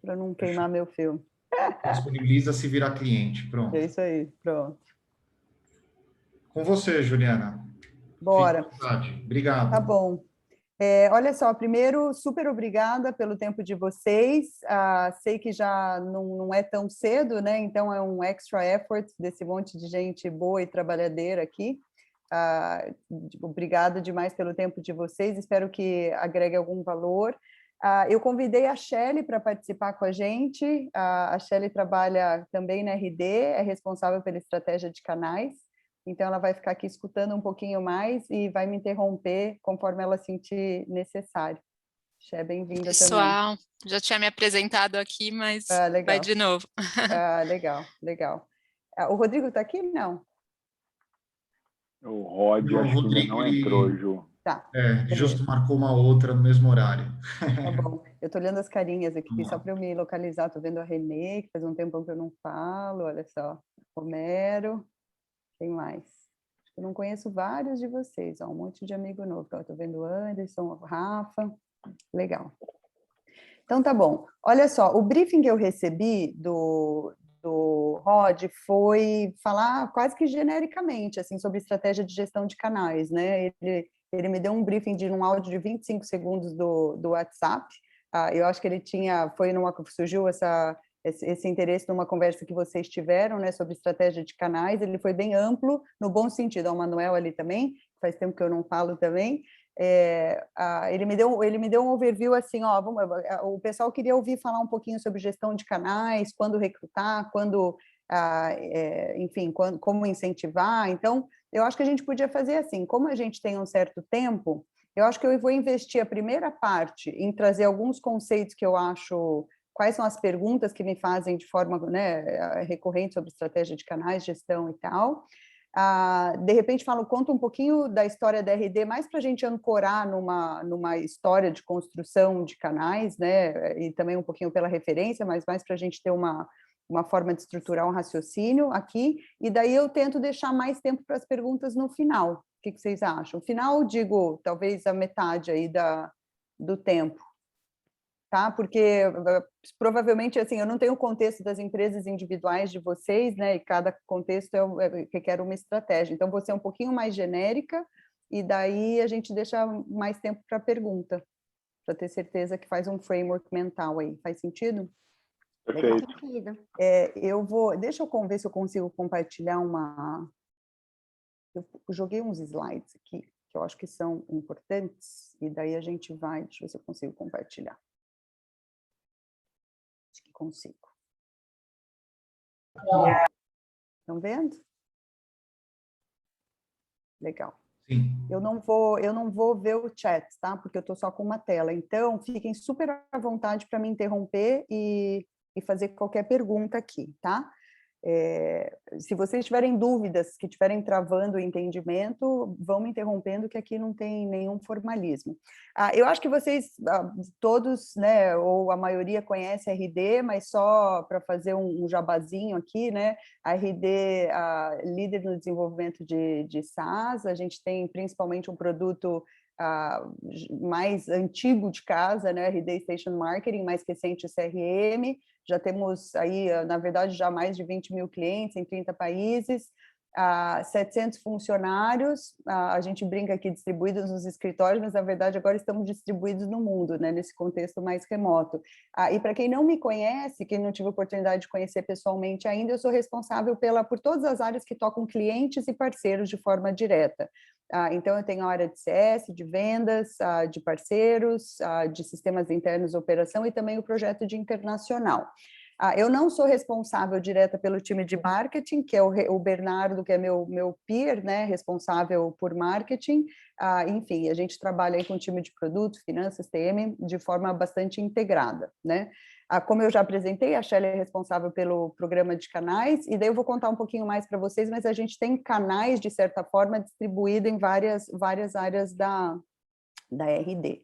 para não queimar meu filme. Disponibiliza se virar cliente. Pronto. É isso aí, pronto. Com você, Juliana. Fique à Bora. vontade. Obrigado. Tá bom. Olha só, primeiro, super obrigada pelo tempo de vocês. Sei que já não é tão cedo, né? Então, é um extra effort desse monte de gente boa e trabalhadeira aqui. Obrigada demais pelo tempo de vocês. Espero que agregue algum valor. Eu convidei a Shelly para participar com a gente. A Shelly trabalha também na RD, é responsável pela estratégia de canais. Então, ela vai ficar aqui escutando um pouquinho mais e vai me interromper conforme ela sentir necessário. Xé, bem-vinda também. Pessoal, já tinha me apresentado aqui, mas vai de novo. Legal. O Rodrigo está aqui? Não. O Rod, acho que ainda não entrou, Ju. Tá. Justo marcou uma outra no mesmo horário. Tá bom. Eu estou olhando as carinhas aqui, só para eu me localizar. Estou vendo a Renê, que faz um tempão que eu não falo, olha só. Romero. Quem mais? Eu não conheço vários de vocês, ó, um monte de amigo novo. Estou vendo o Anderson, o Rafa. Legal. Então, tá bom. Olha só, o briefing que eu recebi do Rod foi falar quase que genericamente, assim, sobre estratégia de gestão de canais, né? Ele me deu um briefing de um áudio de 25 segundos do WhatsApp. Eu acho que ele surgiu esse interesse numa conversa que vocês tiveram, né, sobre estratégia de canais. Ele foi bem amplo, no bom sentido. O Manuel ali também, faz tempo que eu não falo também. Ele me deu um overview assim, ó, o pessoal queria ouvir falar um pouquinho sobre gestão de canais, quando recrutar, enfim, como incentivar. Então, eu acho que a gente podia fazer assim, como a gente tem um certo tempo, eu acho que eu vou investir a primeira parte em trazer alguns conceitos que eu acho, quais são as perguntas que me fazem de forma, né, recorrente sobre estratégia de canais, gestão e tal. De repente conta um pouquinho da história da RD, mais para a gente ancorar numa história de construção de canais, né, e também um pouquinho pela referência, mas mais para a gente ter uma forma de estruturar um raciocínio aqui, e daí eu tento deixar mais tempo para as perguntas no final. O que vocês acham? Final, digo, talvez a metade aí do tempo. Tá? Porque provavelmente, assim, eu não tenho o contexto das empresas individuais de vocês, né, e cada contexto requer uma estratégia, então vou ser um pouquinho mais genérica, e daí a gente deixa mais tempo para pergunta, para ter certeza que faz um framework mental aí, faz sentido? Perfeito. Deixa eu ver se eu consigo compartilhar eu joguei uns slides aqui, que eu acho que são importantes, e daí a gente deixa eu ver se eu consigo compartilhar. Acho que consigo. Estão vendo? Legal. Sim. Eu não vou ver o chat, tá? Porque eu estou só com uma tela. Então, fiquem super à vontade para me interromper e fazer qualquer pergunta aqui, tá? Se vocês tiverem dúvidas, que estiverem travando o entendimento, vão me interrompendo, que aqui não tem nenhum formalismo. Eu acho que vocês todos, né, ou a maioria conhece a RD, mas só para fazer um jabazinho aqui, né, a RD, líder no desenvolvimento de SaaS, a gente tem principalmente um produto mais antigo de casa, né, RD Station Marketing, mais recente o CRM, já temos aí, na verdade, já mais de 20 mil clientes em 30 países, 700 funcionários, a gente brinca aqui distribuídos nos escritórios, mas na verdade agora estamos distribuídos no mundo, né, nesse contexto mais remoto. E para quem não me conhece, quem não tive a oportunidade de conhecer pessoalmente ainda, eu sou responsável por todas as áreas que tocam clientes e parceiros de forma direta. Então, eu tenho a área de CS, de vendas, de parceiros, de sistemas internos de operação e também o projeto de internacional. Eu não sou responsável direta pelo time de marketing, que é o Bernardo, que é meu peer, né, responsável por marketing. Enfim, a gente trabalha aí com o time de produto, finanças, TM, de forma bastante integrada, né? Como eu já apresentei, a Shelly é responsável pelo programa de canais, e daí eu vou contar um pouquinho mais para vocês, mas a gente tem canais, de certa forma, distribuídos em várias áreas da RD.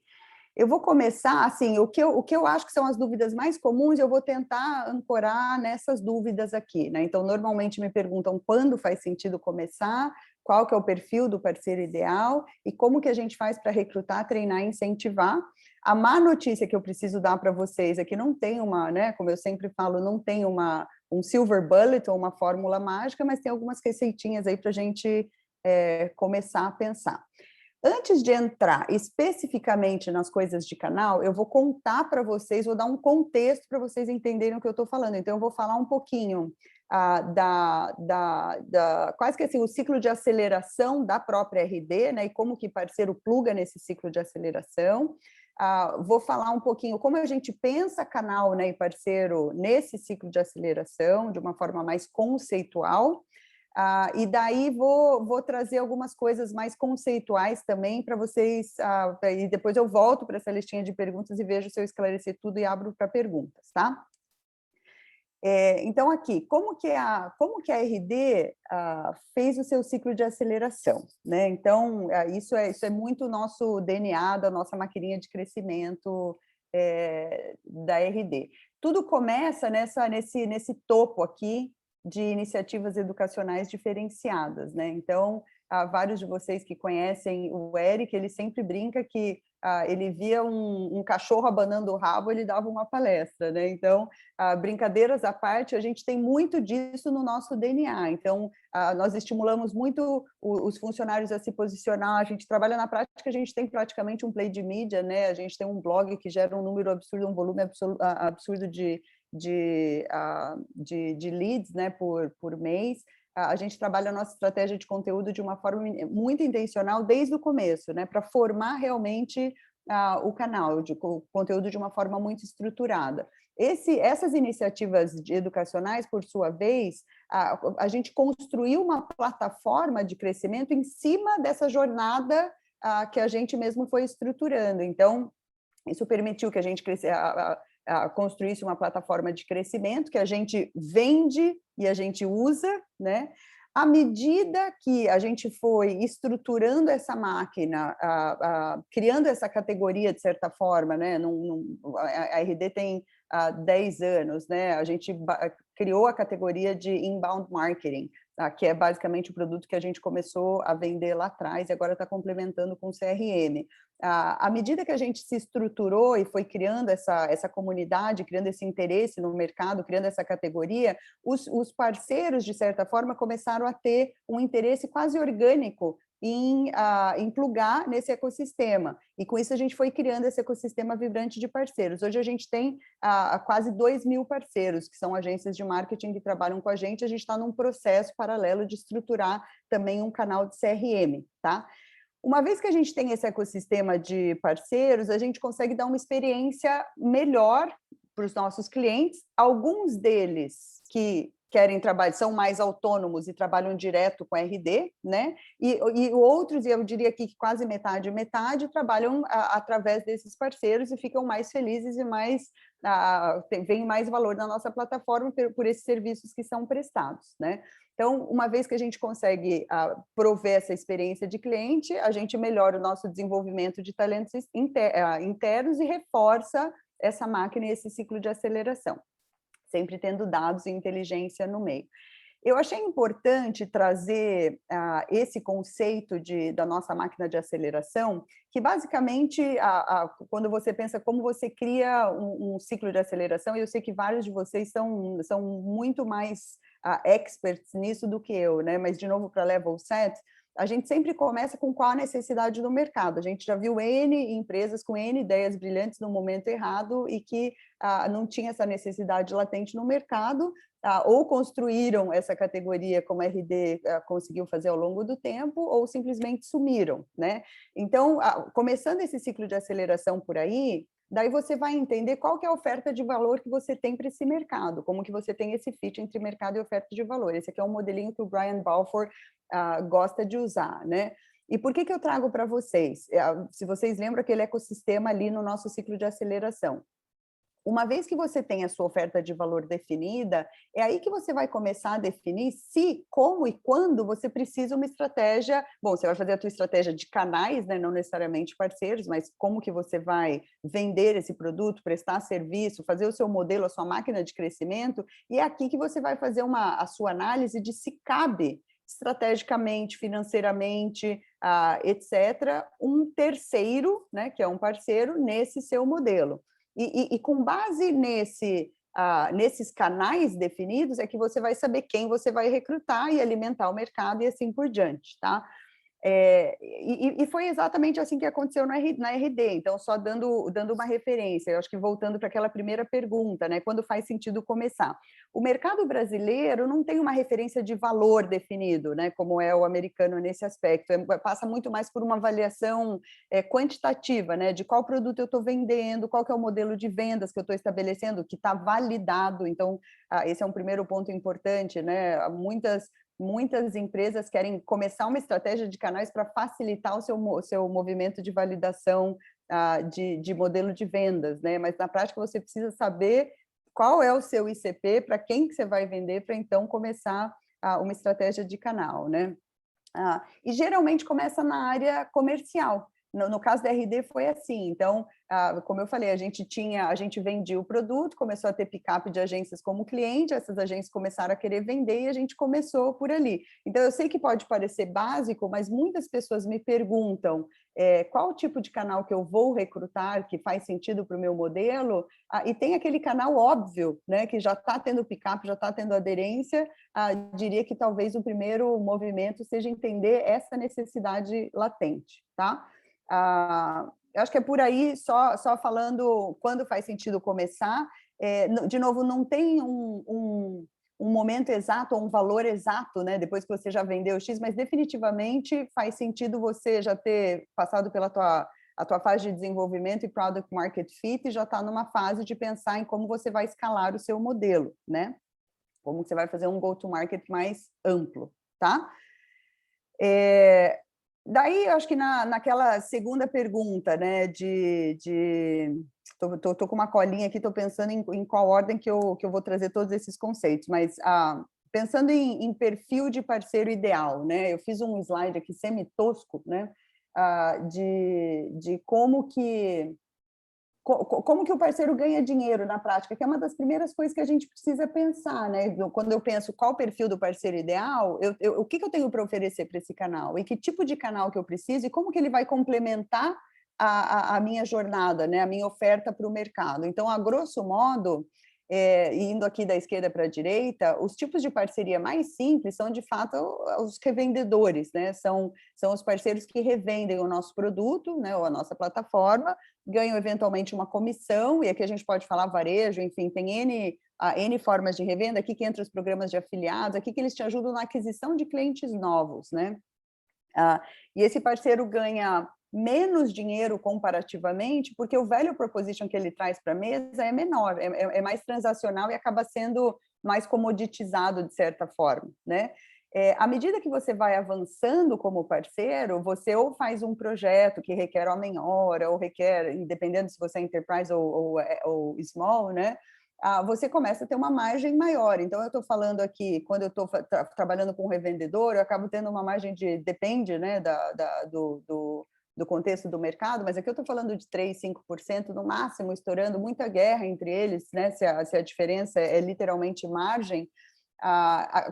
Eu vou começar, assim, o que eu acho que são as dúvidas mais comuns, eu vou tentar ancorar nessas dúvidas aqui, né? Então, normalmente me perguntam quando faz sentido começar, qual que é o perfil do parceiro ideal e como que a gente faz para recrutar, treinar e incentivar. A má notícia que eu preciso dar para vocês é que não tem uma, né, como eu sempre falo, não tem um silver bullet ou uma fórmula mágica, mas tem algumas receitinhas aí para a gente começar a pensar. Antes de entrar especificamente nas coisas de canal, eu vou contar para vocês, vou dar um contexto para vocês entenderem o que eu estou falando. Então, eu vou falar um pouquinho quase que assim, o ciclo de aceleração da própria RD, né, e como que parceiro pluga nesse ciclo de aceleração. Vou falar um pouquinho como a gente pensa canal, né, e parceiro nesse ciclo de aceleração, de uma forma mais conceitual. E daí vou trazer algumas coisas mais conceituais também para vocês, e depois eu volto para essa listinha de perguntas e vejo se eu esclarecer tudo e abro para perguntas, tá? Então, aqui, como que a RD fez o seu ciclo de aceleração, né? Então, isso é muito o nosso DNA, da nossa maquininha de crescimento da RD. Tudo começa nesse topo aqui, de iniciativas educacionais diferenciadas, né? Então, vários de vocês que conhecem o Eric, ele sempre brinca que ele via um cachorro abanando o rabo, ele dava uma palestra, né? Então, brincadeiras à parte, a gente tem muito disso no nosso DNA. Então, nós estimulamos muito os funcionários a se posicionar, a gente trabalha na prática, a gente tem praticamente um play de mídia, né? A gente tem um blog que gera um número absurdo, um volume absurdo de leads, né, por mês. A gente trabalha a nossa estratégia de conteúdo de uma forma muito intencional desde o começo, né, para formar realmente o canal, o conteúdo de uma forma muito estruturada. Essas iniciativas educacionais, por sua vez, a gente construiu uma plataforma de crescimento em cima dessa jornada que a gente mesmo foi estruturando. Então, isso permitiu que a gente construísse uma plataforma de crescimento que a gente vende e a gente usa, né? À medida que a gente foi estruturando essa máquina, criando essa categoria de certa forma, né? A RD tem 10 anos, né? A gente criou a categoria de inbound marketing, que é basicamente o produto que a gente começou a vender lá atrás e agora está complementando com o CRM. À medida que a gente se estruturou e foi criando essa comunidade, criando esse interesse no mercado, criando essa categoria, os parceiros, de certa forma, começaram a ter um interesse quase orgânico em plugar nesse ecossistema. E com isso a gente foi criando esse ecossistema vibrante de parceiros. Hoje a gente tem quase 2.000 parceiros, que são agências de marketing que trabalham com a gente está num processo paralelo de estruturar também um canal de CRM, tá? Uma vez que a gente tem esse ecossistema de parceiros, a gente consegue dar uma experiência melhor para os nossos clientes. Alguns deles que querem trabalhar, são mais autônomos e trabalham direto com a RD, né? E outros, e eu diria aqui que quase metade, trabalham através desses parceiros e ficam mais felizes e veem mais valor na nossa plataforma por esses serviços que são prestados, né? Então, uma vez que a gente consegue prover essa experiência de cliente, a gente melhora o nosso desenvolvimento de talentos internos e reforça essa máquina e esse ciclo de aceleração, sempre tendo dados e inteligência no meio. Eu achei importante trazer esse conceito da nossa máquina de aceleração, que basicamente, quando você pensa como você cria um ciclo de aceleração, e eu sei que vários de vocês são muito mais experts nisso do que eu, né? Mas, de novo, para Level Set, a gente sempre começa com qual a necessidade do mercado. A gente já viu N empresas com N ideias brilhantes no momento errado e que não tinha essa necessidade latente no mercado, ou construíram essa categoria como a RD conseguiu fazer ao longo do tempo, ou simplesmente sumiram, né? Então, começando esse ciclo de aceleração por aí, daí você vai entender qual que é a oferta de valor que você tem para esse mercado, como que você tem esse fit entre mercado e oferta de valor. Esse aqui é um modelinho que o Brian Balfour gosta de usar, né? E por que eu trago para vocês? Se vocês lembram aquele ecossistema ali no nosso ciclo de aceleração. Uma vez que você tem a sua oferta de valor definida, é aí que você vai começar a definir se, como e quando você precisa uma estratégia. Bom, você vai fazer a tua estratégia de canais, né, não necessariamente parceiros, mas como que você vai vender esse produto, prestar serviço, fazer o seu modelo, a sua máquina de crescimento, e é aqui que você vai fazer a sua análise de se cabe estrategicamente, financeiramente, etc., um terceiro, né, que é um parceiro, nesse seu modelo. E com base nesses canais definidos é que você vai saber quem você vai recrutar e alimentar o mercado e assim por diante, tá? E foi exatamente assim que aconteceu na RD, então só dando uma referência, eu acho que voltando para aquela primeira pergunta, né, quando faz sentido começar. O mercado brasileiro não tem uma referência de valor definido, né, como é o americano nesse aspecto, passa muito mais por uma avaliação quantitativa, né, de qual produto eu estou vendendo, qual que é o modelo de vendas que eu estou estabelecendo, que está validado, então esse é um primeiro ponto importante, né, muitas empresas querem começar uma estratégia de canais para facilitar o seu movimento de validação de modelo de vendas, né? Mas na prática você precisa saber qual é o seu ICP, para quem que você vai vender, para então começar uma estratégia de canal, né? E geralmente começa na área comercial. No caso da RD foi assim, então, como eu falei, a gente vendia o produto, começou a ter pick-up de agências como cliente, essas agências começaram a querer vender e a gente começou por ali. Então, eu sei que pode parecer básico, mas muitas pessoas me perguntam qual tipo de canal que eu vou recrutar, que faz sentido para o meu modelo, e tem aquele canal óbvio, né, que já está tendo pick-up, já está tendo aderência, diria que talvez o primeiro movimento seja entender essa necessidade latente, tá? Eu acho que é por aí, só falando quando faz sentido começar, de novo, não tem um momento exato ou um valor exato, né, depois que você já vendeu o X, mas definitivamente faz sentido você já ter passado pela a tua fase de desenvolvimento e Product Market Fit e já está numa fase de pensar em como você vai escalar o seu modelo, né? Como você vai fazer um go-to-market mais amplo, tá? Daí, eu acho que naquela segunda pergunta, né, tô com uma colinha aqui, estou pensando em qual ordem que eu vou trazer todos esses conceitos, mas pensando em perfil de parceiro ideal, né, eu fiz um slide aqui semi-tosco, né, de como que o parceiro ganha dinheiro na prática, que é uma das primeiras coisas que a gente precisa pensar, né? Quando eu penso qual o perfil do parceiro ideal, o que eu tenho para oferecer para esse canal? E que tipo de canal que eu preciso? E como que ele vai complementar a minha jornada, né? A minha oferta para o mercado? Então, a grosso modo, indo aqui da esquerda para a direita, os tipos de parceria mais simples são, de fato, os revendedores, né? São os parceiros que revendem o nosso produto, né? Ou a nossa plataforma, ganham eventualmente uma comissão, e aqui a gente pode falar varejo, enfim, tem N formas de revenda, aqui que entra os programas de afiliados, aqui que eles te ajudam na aquisição de clientes novos, né? E esse parceiro ganha menos dinheiro comparativamente, porque o value proposition que ele traz para a mesa é menor, é mais transacional e acaba sendo mais comoditizado, de certa forma, né? À medida que você vai avançando como parceiro, você ou faz um projeto que requer homem-hora, ou requer, dependendo se você é enterprise ou small, né? Você começa a ter uma margem maior. Então, eu estou falando aqui, quando eu estou trabalhando com um revendedor, eu acabo tendo uma margem depende, né, do contexto do mercado, mas aqui eu estou falando de 3%, 5% no máximo, estourando muita guerra entre eles, né, se a diferença é literalmente margem.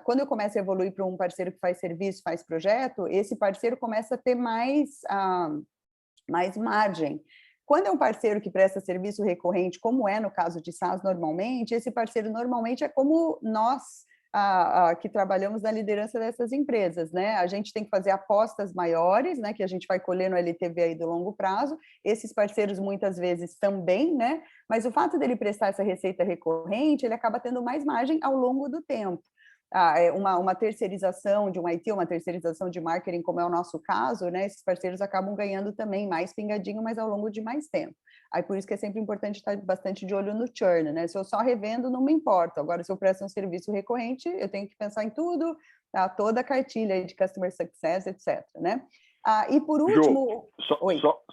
Quando eu começo a evoluir para um parceiro que faz serviço, faz projeto, esse parceiro começa a ter mais margem. Quando é um parceiro que presta serviço recorrente, como é no caso de SaaS normalmente, esse parceiro normalmente é como nós que trabalhamos na liderança dessas empresas, né? A gente tem que fazer apostas maiores, né? Que a gente vai colher no LTV aí do longo prazo. Esses parceiros muitas vezes também, né? Mas o fato dele prestar essa receita recorrente, ele acaba tendo mais margem ao longo do tempo. Uma terceirização de um IT, uma terceirização de marketing, como é o nosso caso, né? Esses parceiros acabam ganhando também mais pingadinho, mas ao longo de mais tempo. Aí por isso que é sempre importante estar bastante de olho no churn, né? Se eu só revendo, não me importa. Agora, se eu presto um serviço recorrente, eu tenho que pensar em tudo, toda a cartilha de Customer Success, etc, né? E por último...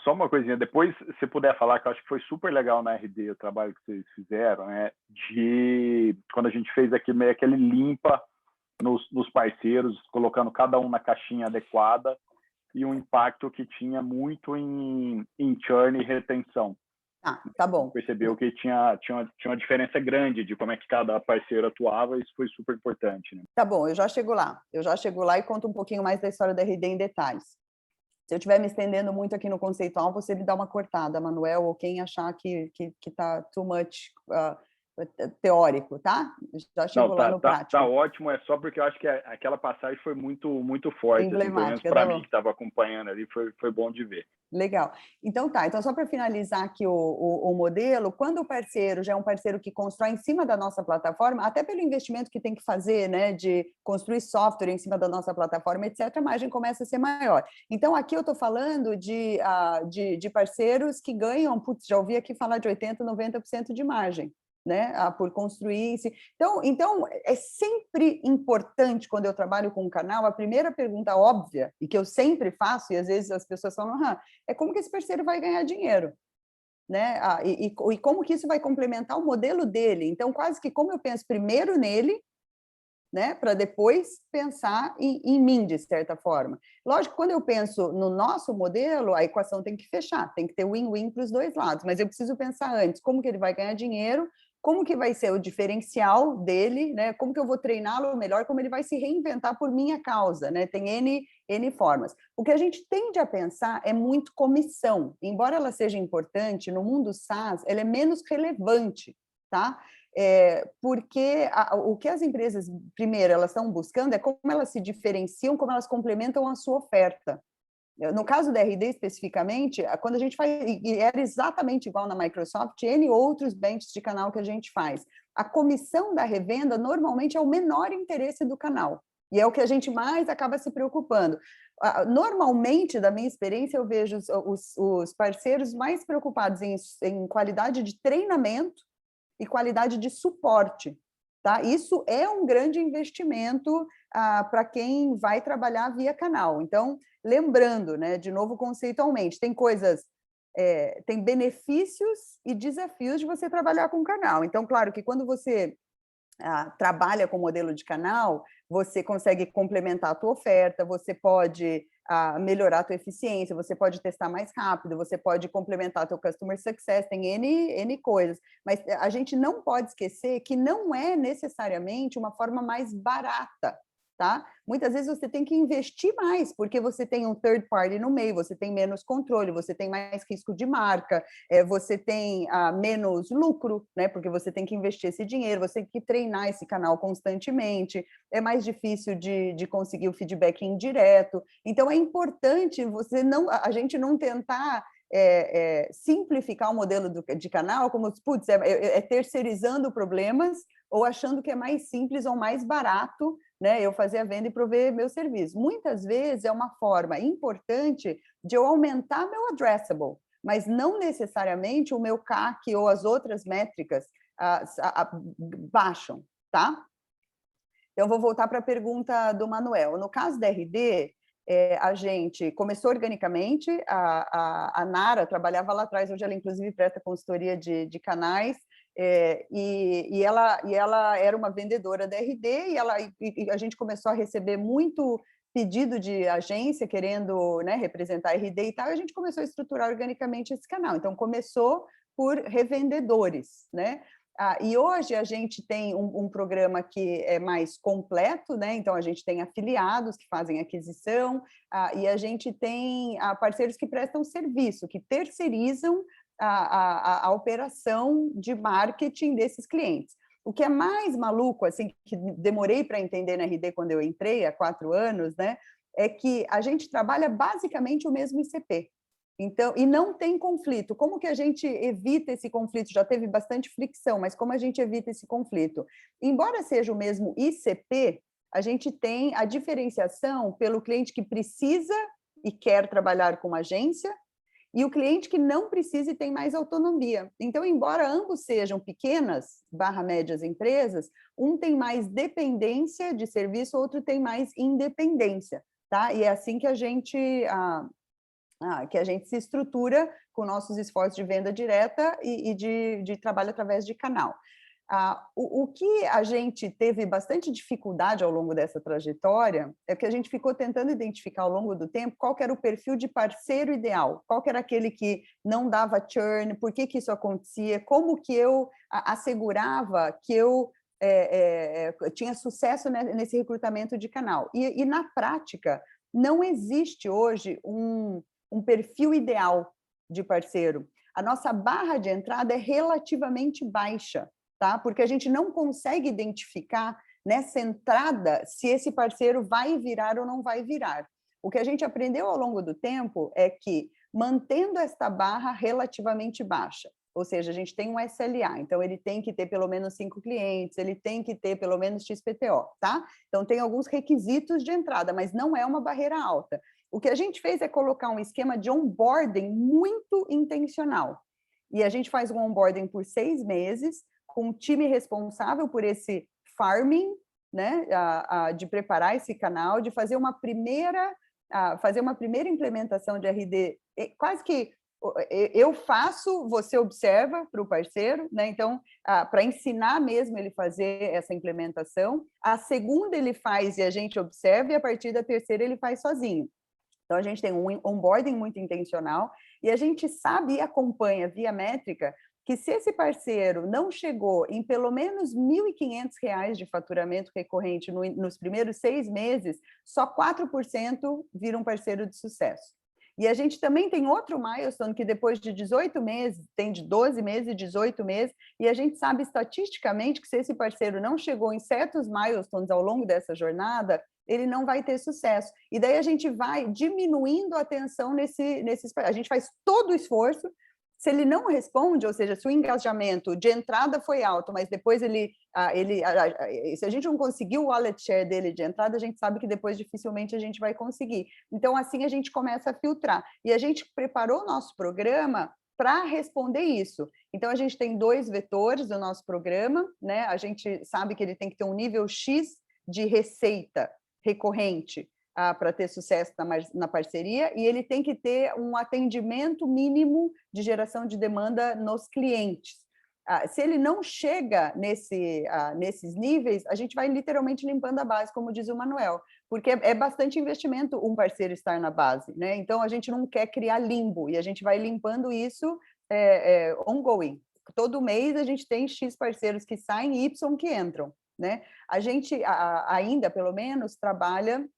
Só uma coisinha, depois, se puder falar, que eu acho que foi super legal na RD o trabalho que vocês fizeram, né? Quando a gente fez aqui meio aquele limpa nos parceiros, colocando cada um na caixinha adequada, e um impacto que tinha muito em churn e retenção. Tá bom. Percebeu que tinha uma diferença grande de como é que cada parceiro atuava, e isso foi super importante, né? Tá bom, eu já chego lá e conto um pouquinho mais da história da RD em detalhes. Se eu estiver me estendendo muito aqui no conceitual, você me dá uma cortada, Manuel, ou quem achar que está too much teórico, tá? Já chego lá no prático. Tá ótimo, é só porque eu acho que aquela passagem foi muito forte, assim, pelo menos para mim que estava acompanhando ali, foi bom de ver. Legal. Então tá, então só para finalizar aqui o modelo, quando o parceiro já é um parceiro que constrói em cima da nossa plataforma, até pelo investimento que tem que fazer, né, de construir software em cima da nossa plataforma, etc., a margem começa a ser maior. Então aqui eu estou falando de parceiros que ganham, putz, já ouvi aqui falar de 80%, 90% de margem, né, por construir. Então, é sempre importante, quando eu trabalho com um canal, a primeira pergunta óbvia, e que eu sempre faço, e às vezes as pessoas falam, é como que esse parceiro vai ganhar dinheiro? Né? E como que isso vai complementar o modelo dele? Então, quase que como eu penso primeiro nele, né, para depois pensar em mim, de certa forma. Lógico, quando eu penso no nosso modelo, a equação tem que fechar, tem que ter win-win para os dois lados, mas eu preciso pensar antes, como que ele vai ganhar dinheiro, como que vai ser o diferencial dele, né? Como que eu vou treiná-lo melhor, como ele vai se reinventar por minha causa, né? Tem N formas. O que a gente tende a pensar é muito comissão, embora ela seja importante, no mundo SaaS, ela é menos relevante, tá? Porque o que as empresas, primeiro, elas estão buscando é como elas se diferenciam, como elas complementam a sua oferta. No caso da RD, especificamente, quando a gente faz, e era exatamente igual na Microsoft, N outros benches de canal que a gente faz, a comissão da revenda normalmente é o menor interesse do canal, e é o que a gente mais acaba se preocupando. Normalmente, da minha experiência, eu vejo os parceiros mais preocupados em qualidade de treinamento e qualidade de suporte. Tá? Isso é um grande investimento para quem vai trabalhar via canal. Então, lembrando, né, de novo, conceitualmente, tem coisas, tem benefícios e desafios de você trabalhar com canal. Então, claro que quando você trabalha com modelo de canal, você consegue complementar a tua oferta, você pode melhorar a tua eficiência, você pode testar mais rápido, você pode complementar teu customer success, tem N coisas, mas a gente não pode esquecer que não é necessariamente uma forma mais barata, tá? Muitas vezes você tem que investir mais, porque você tem um third party no meio, você tem menos controle, você tem mais risco de marca, você tem menos lucro, né? Porque você tem que investir esse dinheiro, você tem que treinar esse canal constantemente, é mais difícil de conseguir o feedback indireto. Então, é importante a gente não tentar simplificar o modelo de canal, como, putz, terceirizando problemas, ou achando que é mais simples ou mais barato, né, eu fazer a venda e prover meu serviço. Muitas vezes é uma forma importante de eu aumentar meu addressable, mas não necessariamente o meu CAC ou as outras métricas baixam, tá? Então, vou voltar para a pergunta do Manuel. No caso da RD, a gente começou organicamente, a Nara trabalhava lá atrás, hoje ela inclusive presta consultoria de canais, e ela era uma vendedora da RD, e a gente começou a receber muito pedido de agência querendo, né, representar a RD e tal, e a gente começou a estruturar organicamente esse canal. Então, começou por revendedores, né? E hoje a gente tem um programa que é mais completo, né? Então a gente tem afiliados que fazem aquisição, e a gente tem parceiros que prestam serviço, que terceirizam a operação de marketing desses clientes. O que é mais maluco, assim, que demorei para entender na RD quando eu entrei, há 4 anos, né? É que a gente trabalha basicamente o mesmo ICP. Então, e não tem conflito. Como que a gente evita esse conflito? Já teve bastante fricção, mas como a gente evita esse conflito? Embora seja o mesmo ICP, a gente tem a diferenciação pelo cliente que precisa e quer trabalhar com uma agência e o cliente que não precisa e tem mais autonomia. Então, embora ambos sejam pequenas, médias empresas, um tem mais dependência de serviço, outro tem mais independência, tá? E é assim que a gente se estrutura com nossos esforços de venda direta e de trabalho através de canal. O que a gente teve bastante dificuldade ao longo dessa trajetória é que a gente ficou tentando identificar ao longo do tempo qual que era o perfil de parceiro ideal, qual que era aquele que não dava churn, por que isso acontecia, como que eu assegurava que eu tinha sucesso nesse recrutamento de canal. E na prática, não existe hoje um perfil ideal de parceiro. A nossa barra de entrada é relativamente baixa, tá? Porque a gente não consegue identificar nessa entrada se esse parceiro vai virar ou não vai virar. O que a gente aprendeu ao longo do tempo é que, mantendo esta barra relativamente baixa, ou seja, a gente tem um SLA, então ele tem que ter pelo menos 5 clientes, ele tem que ter pelo menos XPTO, tá? Então tem alguns requisitos de entrada, mas não é uma barreira alta. O que a gente fez é colocar um esquema de onboarding muito intencional. E a gente faz um onboarding por 6 meses, com um time responsável por esse farming, né, de preparar esse canal, de fazer uma primeira implementação de RD, quase que eu faço, você observa para o parceiro, né? Então, para ensinar mesmo ele fazer essa implementação. A segunda ele faz e a gente observa, e a partir da terceira ele faz sozinho. Então, a gente tem um onboarding muito intencional e a gente sabe e acompanha via métrica que se esse parceiro não chegou em pelo menos R$ 1.500 de faturamento recorrente nos primeiros 6 meses, só 4% vira um parceiro de sucesso. E a gente também tem outro milestone que depois de 18 meses, tem de 12 meses e 18 meses, e a gente sabe estatisticamente que se esse parceiro não chegou em certos milestones ao longo dessa jornada, ele não vai ter sucesso. E daí a gente vai diminuindo a atenção nesses... A gente faz todo o esforço. Se ele não responde, ou seja, se o engajamento de entrada foi alto, mas depois se a gente não conseguiu o wallet share dele de entrada, a gente sabe que depois dificilmente a gente vai conseguir. Então, assim, a gente começa a filtrar. E a gente preparou o nosso programa para responder isso. Então, a gente tem 2 vetores do nosso programa, né? A gente sabe que ele tem que ter um nível X de receita recorrente, para ter sucesso na parceria, e ele tem que ter um atendimento mínimo de geração de demanda nos clientes. Se ele não chega nesses níveis, a gente vai literalmente limpando a base, como diz o Manuel, porque é bastante investimento um parceiro estar na base, né? Então, a gente não quer criar limbo, e a gente vai limpando isso ongoing. Todo mês a gente tem X parceiros que saem e Y que entram, né? A gente ainda, pelo menos, trabalha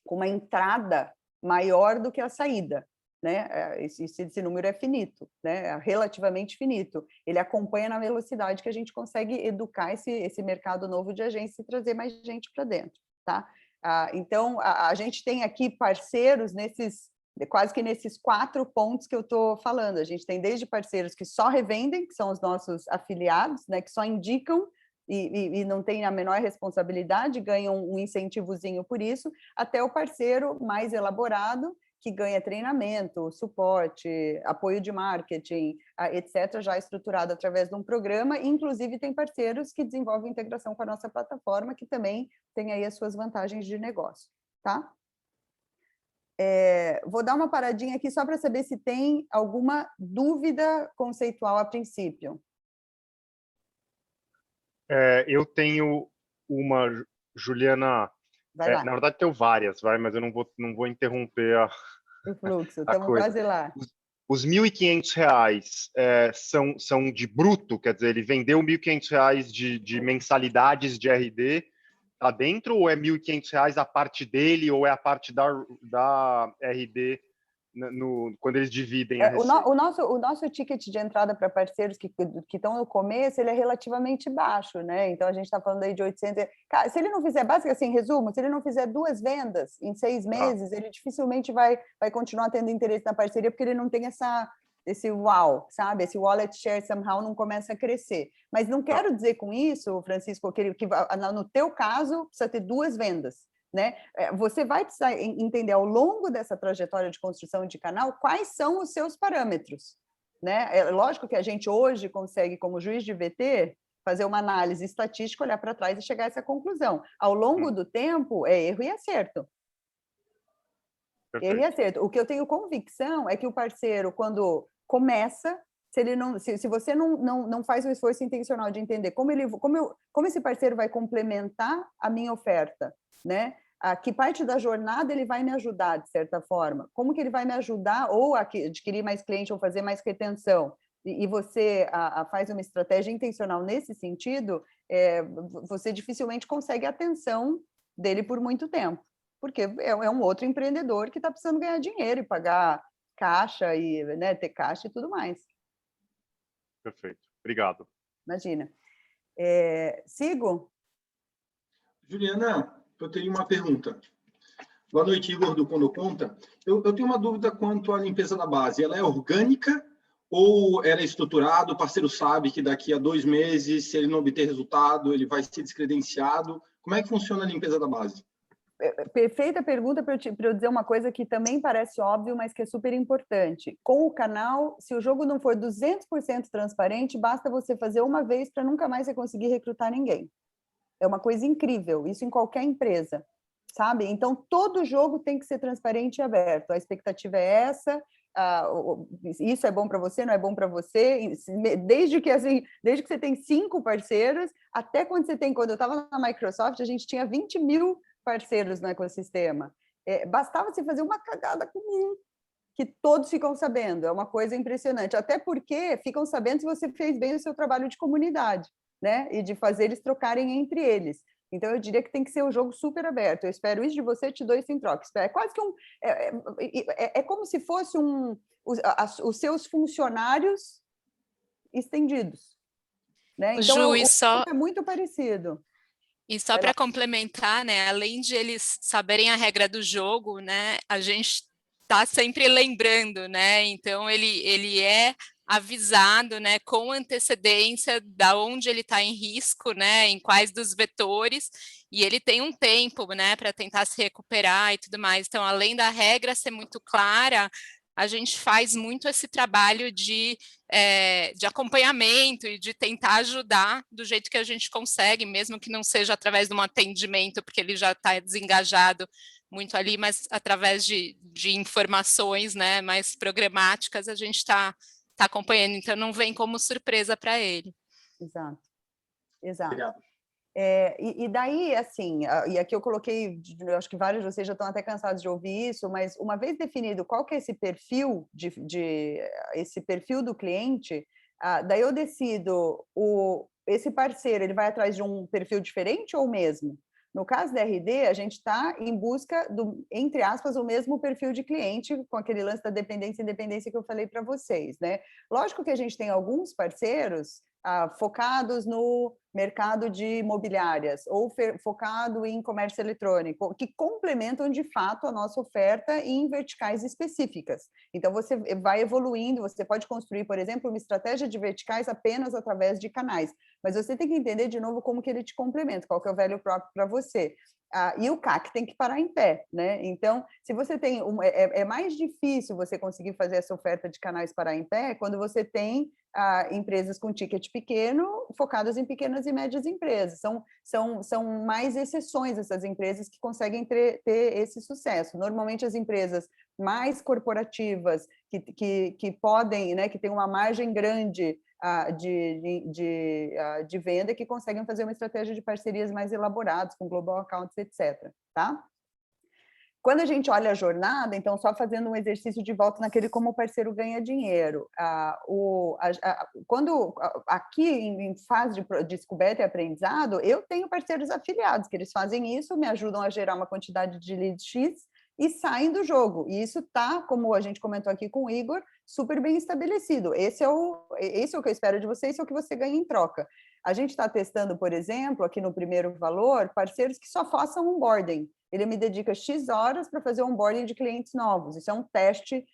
com uma entrada maior do que a saída, né? Esse número é finito, né? É relativamente finito. Ele acompanha na velocidade que a gente consegue educar esse mercado novo de agência e trazer mais gente para dentro, tá? Então, a gente tem aqui parceiros quase que nesses 4 pontos que eu estou falando. A gente tem desde parceiros que só revendem, que são os nossos afiliados, né? Que só indicam e não tem a menor responsabilidade, ganham um incentivozinho por isso, até o parceiro mais elaborado, que ganha treinamento, suporte, apoio de marketing, etc., já estruturado através de um programa, e, inclusive, tem parceiros que desenvolvem integração com a nossa plataforma, que também tem aí as suas vantagens de negócio, tá? Vou dar uma paradinha aqui só para saber se tem alguma dúvida conceitual a princípio. Eu tenho uma, Juliana, na verdade tenho várias, mas eu não vou interromper o fluxo, estamos quase lá. Os R$ 1.500 são de bruto, quer dizer, ele vendeu R$ 1.500 de mensalidades de RD, está dentro, ou é R$ 1.500 a parte dele, ou é a parte da RD quando eles dividem a receita? O nosso ticket de entrada para parceiros que estão no começo, ele é relativamente baixo, né? Então, a gente está falando aí de 800... Cara, se ele não fizer, basicamente, assim, em resumo, se ele não fizer 2 vendas em 6 meses, ele dificilmente vai continuar tendo interesse na parceria, porque ele não tem esse wow, sabe? Esse wallet share somehow não começa a crescer. Mas não quero dizer com isso, Francisco, que no teu caso, precisa ter 2 vendas. Né? Você vai precisar entender ao longo dessa trajetória de construção de canal quais são os seus parâmetros, né? É lógico que a gente hoje consegue, como juiz de VT, fazer uma análise estatística, olhar para trás e chegar a essa conclusão. Ao longo do tempo, é erro e acerto. Perfeito. Erro e acerto. O que eu tenho convicção é que o parceiro, quando começa, se você não faz o esforço intencional de entender como esse parceiro vai complementar a minha oferta, né? Que parte da jornada ele vai me ajudar, de certa forma? Como que ele vai me ajudar ou a adquirir mais cliente ou fazer mais retenção? E você faz uma estratégia intencional nesse sentido, você dificilmente consegue a atenção dele por muito tempo, porque é um outro empreendedor que está precisando ganhar dinheiro e pagar caixa e, né, ter caixa e tudo mais. Perfeito. Obrigado. Imagina. Sigo? Juliana, eu tenho uma pergunta. Boa noite, Igor, do Quando Conta. Eu tenho uma dúvida quanto à limpeza da base. Ela é orgânica ou ela é estruturada? O parceiro sabe que daqui a 2 meses, se ele não obter resultado, ele vai ser descredenciado. Como é que funciona a limpeza da base? Perfeita pergunta para eu dizer uma coisa que também parece óbvio, mas que é super importante. Com o canal, se o jogo não for 200% transparente, basta você fazer uma vez para nunca mais você conseguir recrutar ninguém. É uma coisa incrível, isso em qualquer empresa, sabe? Então, todo jogo tem que ser transparente e aberto. A expectativa é essa, isso é bom para você, não é bom para você, desde que você tem 5 parceiros, até quando eu estava na Microsoft, a gente tinha 20 mil parceiros no ecossistema. Bastava você fazer uma cagada comum, que todos ficam sabendo, é uma coisa impressionante, até porque ficam sabendo se você fez bem o seu trabalho de comunidade, né? E de fazer eles trocarem entre eles. Então, eu diria que tem que ser um jogo super aberto. Eu espero isso de você, te dou isso em troca. É quase que é como se fosse os seus funcionários estendidos. Né? Então, Ju, é muito parecido. E só para complementar, né, além de eles saberem a regra do jogo, né, a gente está sempre lembrando, né, então ele é avisado, né, com antecedência da onde ele está em risco, né, em quais dos vetores, e ele tem um tempo, né, para tentar se recuperar e tudo mais. Então, além da regra ser muito clara, a gente faz muito esse trabalho de acompanhamento e de tentar ajudar do jeito que a gente consegue, mesmo que não seja através de um atendimento, porque ele já está desengajado muito ali, mas através de informações, né, mais programáticas, a gente está acompanhando, então não vem como surpresa para ele. Exato, exato. Obrigado. E daí, assim, e aqui eu coloquei, eu acho que vários de vocês já estão até cansados de ouvir isso, mas uma vez definido qual que é esse perfil, esse perfil do cliente, daí eu decido, esse parceiro, ele vai atrás de um perfil diferente ou o mesmo? No caso da RD, a gente está em busca do, entre aspas, o mesmo perfil de cliente, com aquele lance da dependência e independência que eu falei para vocês, né? Lógico que a gente tem alguns parceiros focados no mercado de imobiliárias ou focado em comércio eletrônico, que complementam de fato a nossa oferta em verticais específicas. Então, você vai evoluindo, você pode construir, por exemplo, uma estratégia de verticais apenas através de canais, mas você tem que entender de novo como que ele te complementa, qual que é o value próprio para você. E o CAC tem que parar em pé, né? Então, se você tem é mais difícil você conseguir fazer essa oferta de canais parar em pé quando você tem empresas com ticket pequeno focadas em pequenas e médias empresas. São mais exceções essas empresas que conseguem ter esse sucesso. Normalmente as empresas mais corporativas que podem, né, que têm uma margem grande de venda, que conseguem fazer uma estratégia de parcerias mais elaboradas, com global accounts, etc. Tá? Quando a gente olha a jornada, então, só fazendo um exercício de volta naquele como o parceiro ganha dinheiro. Quando aqui em fase de descoberta e aprendizado, eu tenho parceiros afiliados, que eles fazem isso, me ajudam a gerar uma quantidade de leads X e saem do jogo. E isso está, como a gente comentou aqui com o Igor, super bem estabelecido. Esse é o que eu espero de você, esse é o que você ganha em troca. A gente está testando, por exemplo, aqui no primeiro valor, parceiros que só façam onboarding. Ele me dedica X horas para fazer onboarding de clientes novos. Isso é um teste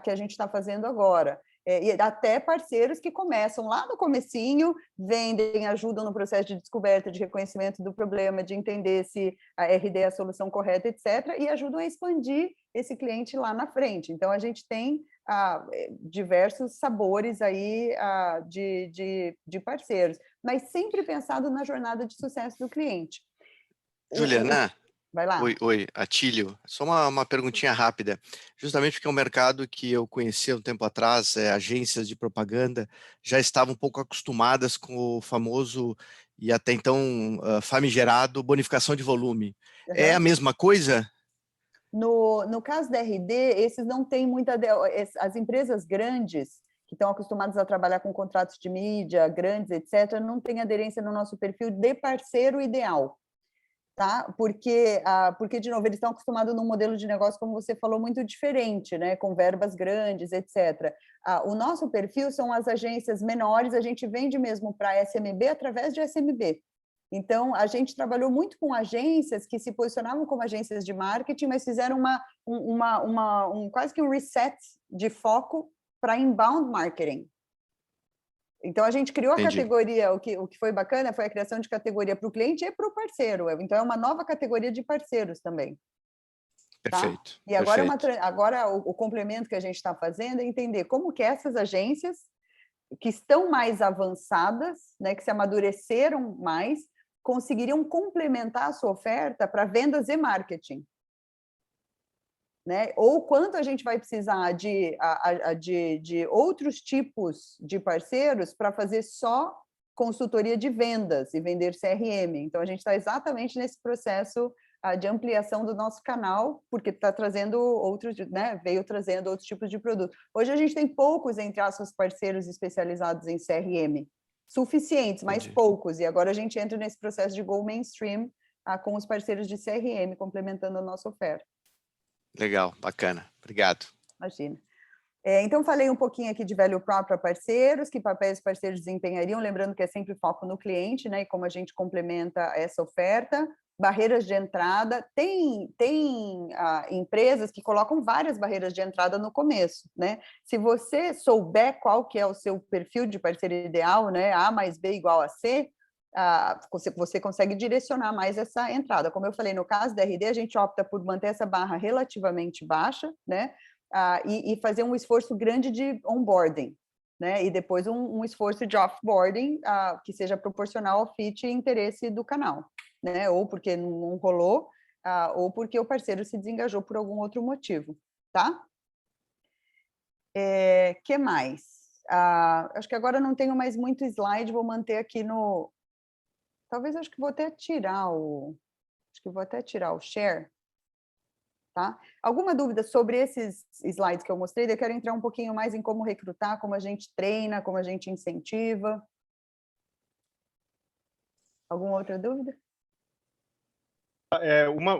que a gente está fazendo agora. E até parceiros que começam lá no comecinho, vendem, ajudam no processo de descoberta, de reconhecimento do problema, de entender se a RD é a solução correta, etc., e ajudam a expandir esse cliente lá na frente. Então, a gente tem diversos sabores aí de parceiros, mas sempre pensado na jornada de sucesso do cliente. Juliana, vai lá. Oi, Atílio. Só uma perguntinha rápida. Justamente porque é um mercado que eu conheci há um tempo atrás, agências de propaganda já estavam um pouco acostumadas com o famoso e até então famigerado bonificação de volume. Uhum. É a mesma coisa? No caso da RD, esses não têm muita... As empresas grandes, que estão acostumadas a trabalhar com contratos de mídia, grandes, etc., não têm aderência no nosso perfil de parceiro ideal. tá? Porque, de novo, eles estão acostumados num modelo de negócio, como você falou, muito diferente, né? Com verbas grandes, etc. O nosso perfil são as agências menores, a gente vende mesmo para SMB através de SMB. Então, a gente trabalhou muito com agências que se posicionavam como agências de marketing, mas fizeram quase que um reset de foco para inbound marketing. Então, a gente criou a categoria, o que foi bacana foi a criação de categoria para o cliente e para o parceiro. Então, é uma nova categoria de parceiros também. Perfeito. Tá? E agora, perfeito. agora o complemento que a gente está fazendo é entender como que essas agências que estão mais avançadas, né, que se amadureceram mais, conseguiriam complementar a sua oferta para vendas e marketing. Né? Ou quanto a gente vai precisar de outros tipos de parceiros para fazer só consultoria de vendas e vender CRM. Então, a gente está exatamente nesse processo de ampliação do nosso canal, porque está trazendo outros, né? Veio trazendo outros tipos de produto. Hoje a gente tem poucos, entre aspas, parceiros especializados em CRM, suficientes, mas poucos, e agora a gente entra nesse processo de go mainstream com os parceiros de CRM, complementando a nossa oferta. Legal, bacana. Obrigado. Imagina. Então, falei um pouquinho aqui de value prop para parceiros, que papéis os parceiros desempenhariam, lembrando que é sempre foco no cliente, né, e como a gente complementa essa oferta. Barreiras de entrada, tem empresas que colocam várias barreiras de entrada no começo, né? Se você souber qual que é o seu perfil de parceiro ideal, né, A mais B igual a C, você consegue direcionar mais essa entrada. Como eu falei, no caso da RD, a gente opta por manter essa barra relativamente baixa, né? E fazer um esforço grande de onboarding, né? E depois um esforço de offboarding que seja proporcional ao fit e interesse do canal, né? Ou porque não rolou, ou porque o parceiro se desengajou por algum outro motivo, tá? Que mais? Acho que agora não tenho mais muito slide, vou manter aqui no... Talvez acho que vou até tirar o share, tá? Alguma dúvida sobre esses slides que eu mostrei? Eu quero entrar um pouquinho mais em como recrutar, como a gente treina, como a gente incentiva. Alguma outra dúvida?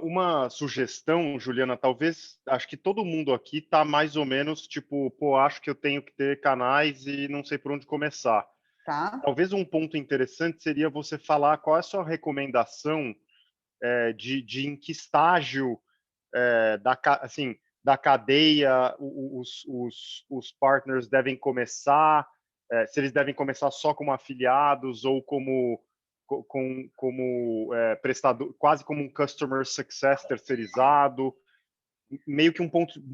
Uma sugestão, Juliana, talvez, acho que todo mundo aqui está mais ou menos, tipo, pô, acho que eu tenho que ter canais e não sei por onde começar. Tá. Talvez um ponto interessante seria você falar qual é a sua recomendação de em que estágio da cadeia os partners devem começar, se eles devem começar só como afiliados ou como prestador, quase como um customer success terceirizado, meio que um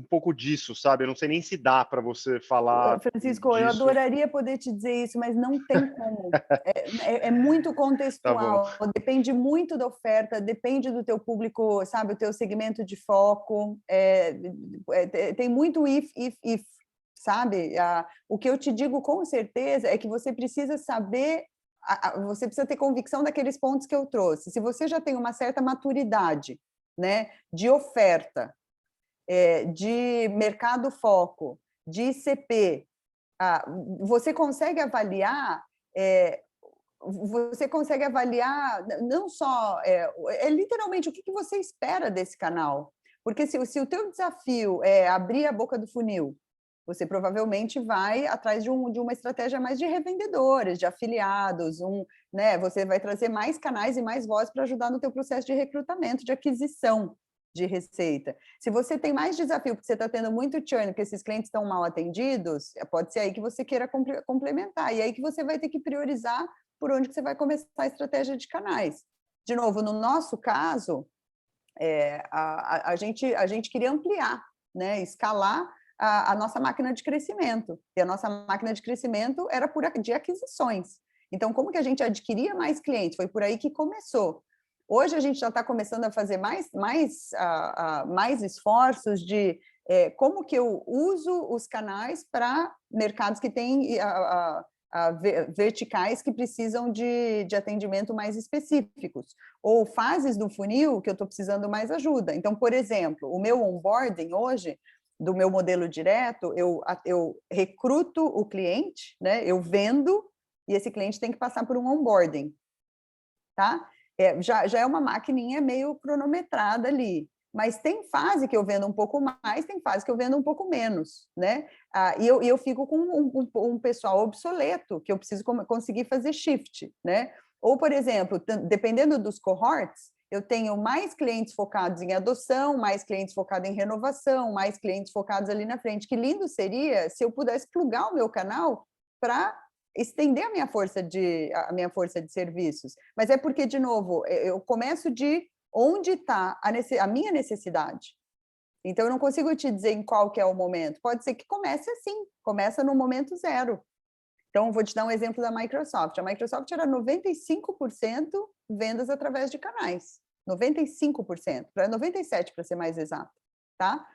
pouco disso, sabe? Eu não sei nem se dá para você falar Francisco, disso. eu adoraria poder te dizer isso, mas não tem como. É muito contextual, Tá, depende muito da oferta, depende do teu público, sabe, o teu segmento de foco, tem muito if, sabe? O que eu te digo com certeza é que você precisa saber, você precisa ter convicção daqueles pontos que eu trouxe. Se você já tem uma certa maturidade, né, de oferta, de mercado foco, de ICP, você consegue avaliar não só literalmente o que você espera desse canal, porque se o teu desafio é abrir a boca do funil, você provavelmente vai atrás de uma estratégia mais de revendedores, de afiliados, né, você vai trazer mais canais e mais vozes para ajudar no teu processo de recrutamento, de aquisição de receita. Se você tem mais desafio, porque você está tendo muito churn, porque esses clientes estão mal atendidos, pode ser aí que você queira complementar, e aí que você vai ter que priorizar por onde que você vai começar a estratégia de canais. De novo, no nosso caso, a gente queria ampliar, né, escalar a nossa máquina de crescimento, e a nossa máquina de crescimento era de aquisições. Então, como que a gente adquiria mais clientes? Foi por aí que começou. Hoje a gente já está começando a fazer mais esforços de como que eu uso os canais para mercados que têm verticais que precisam de atendimento mais específicos, ou fases do funil que eu estou precisando mais ajuda. Então, por exemplo, o meu onboarding hoje, do meu modelo direto, eu recruto o cliente, né? Eu vendo, e esse cliente tem que passar por um onboarding, tá? já é uma maquininha meio cronometrada ali. Mas tem fase que eu vendo um pouco mais, tem fase que eu vendo um pouco menos, né? E eu fico com um pessoal obsoleto, que eu preciso conseguir fazer shift, né? Ou, por exemplo, dependendo dos cohorts, eu tenho mais clientes focados em adoção, mais clientes focados em renovação, mais clientes focados ali na frente. Que lindo seria se eu pudesse plugar o meu canal para estender a minha força de serviços. Mas é porque, de novo, eu começo de onde está a minha necessidade. Então, eu não consigo te dizer em qual que é o momento. Pode ser que comece assim, começa no momento zero. Então, vou te dar um exemplo da Microsoft. A Microsoft era 95% vendas através de canais. 95%, para 97% para ser mais exato, tá?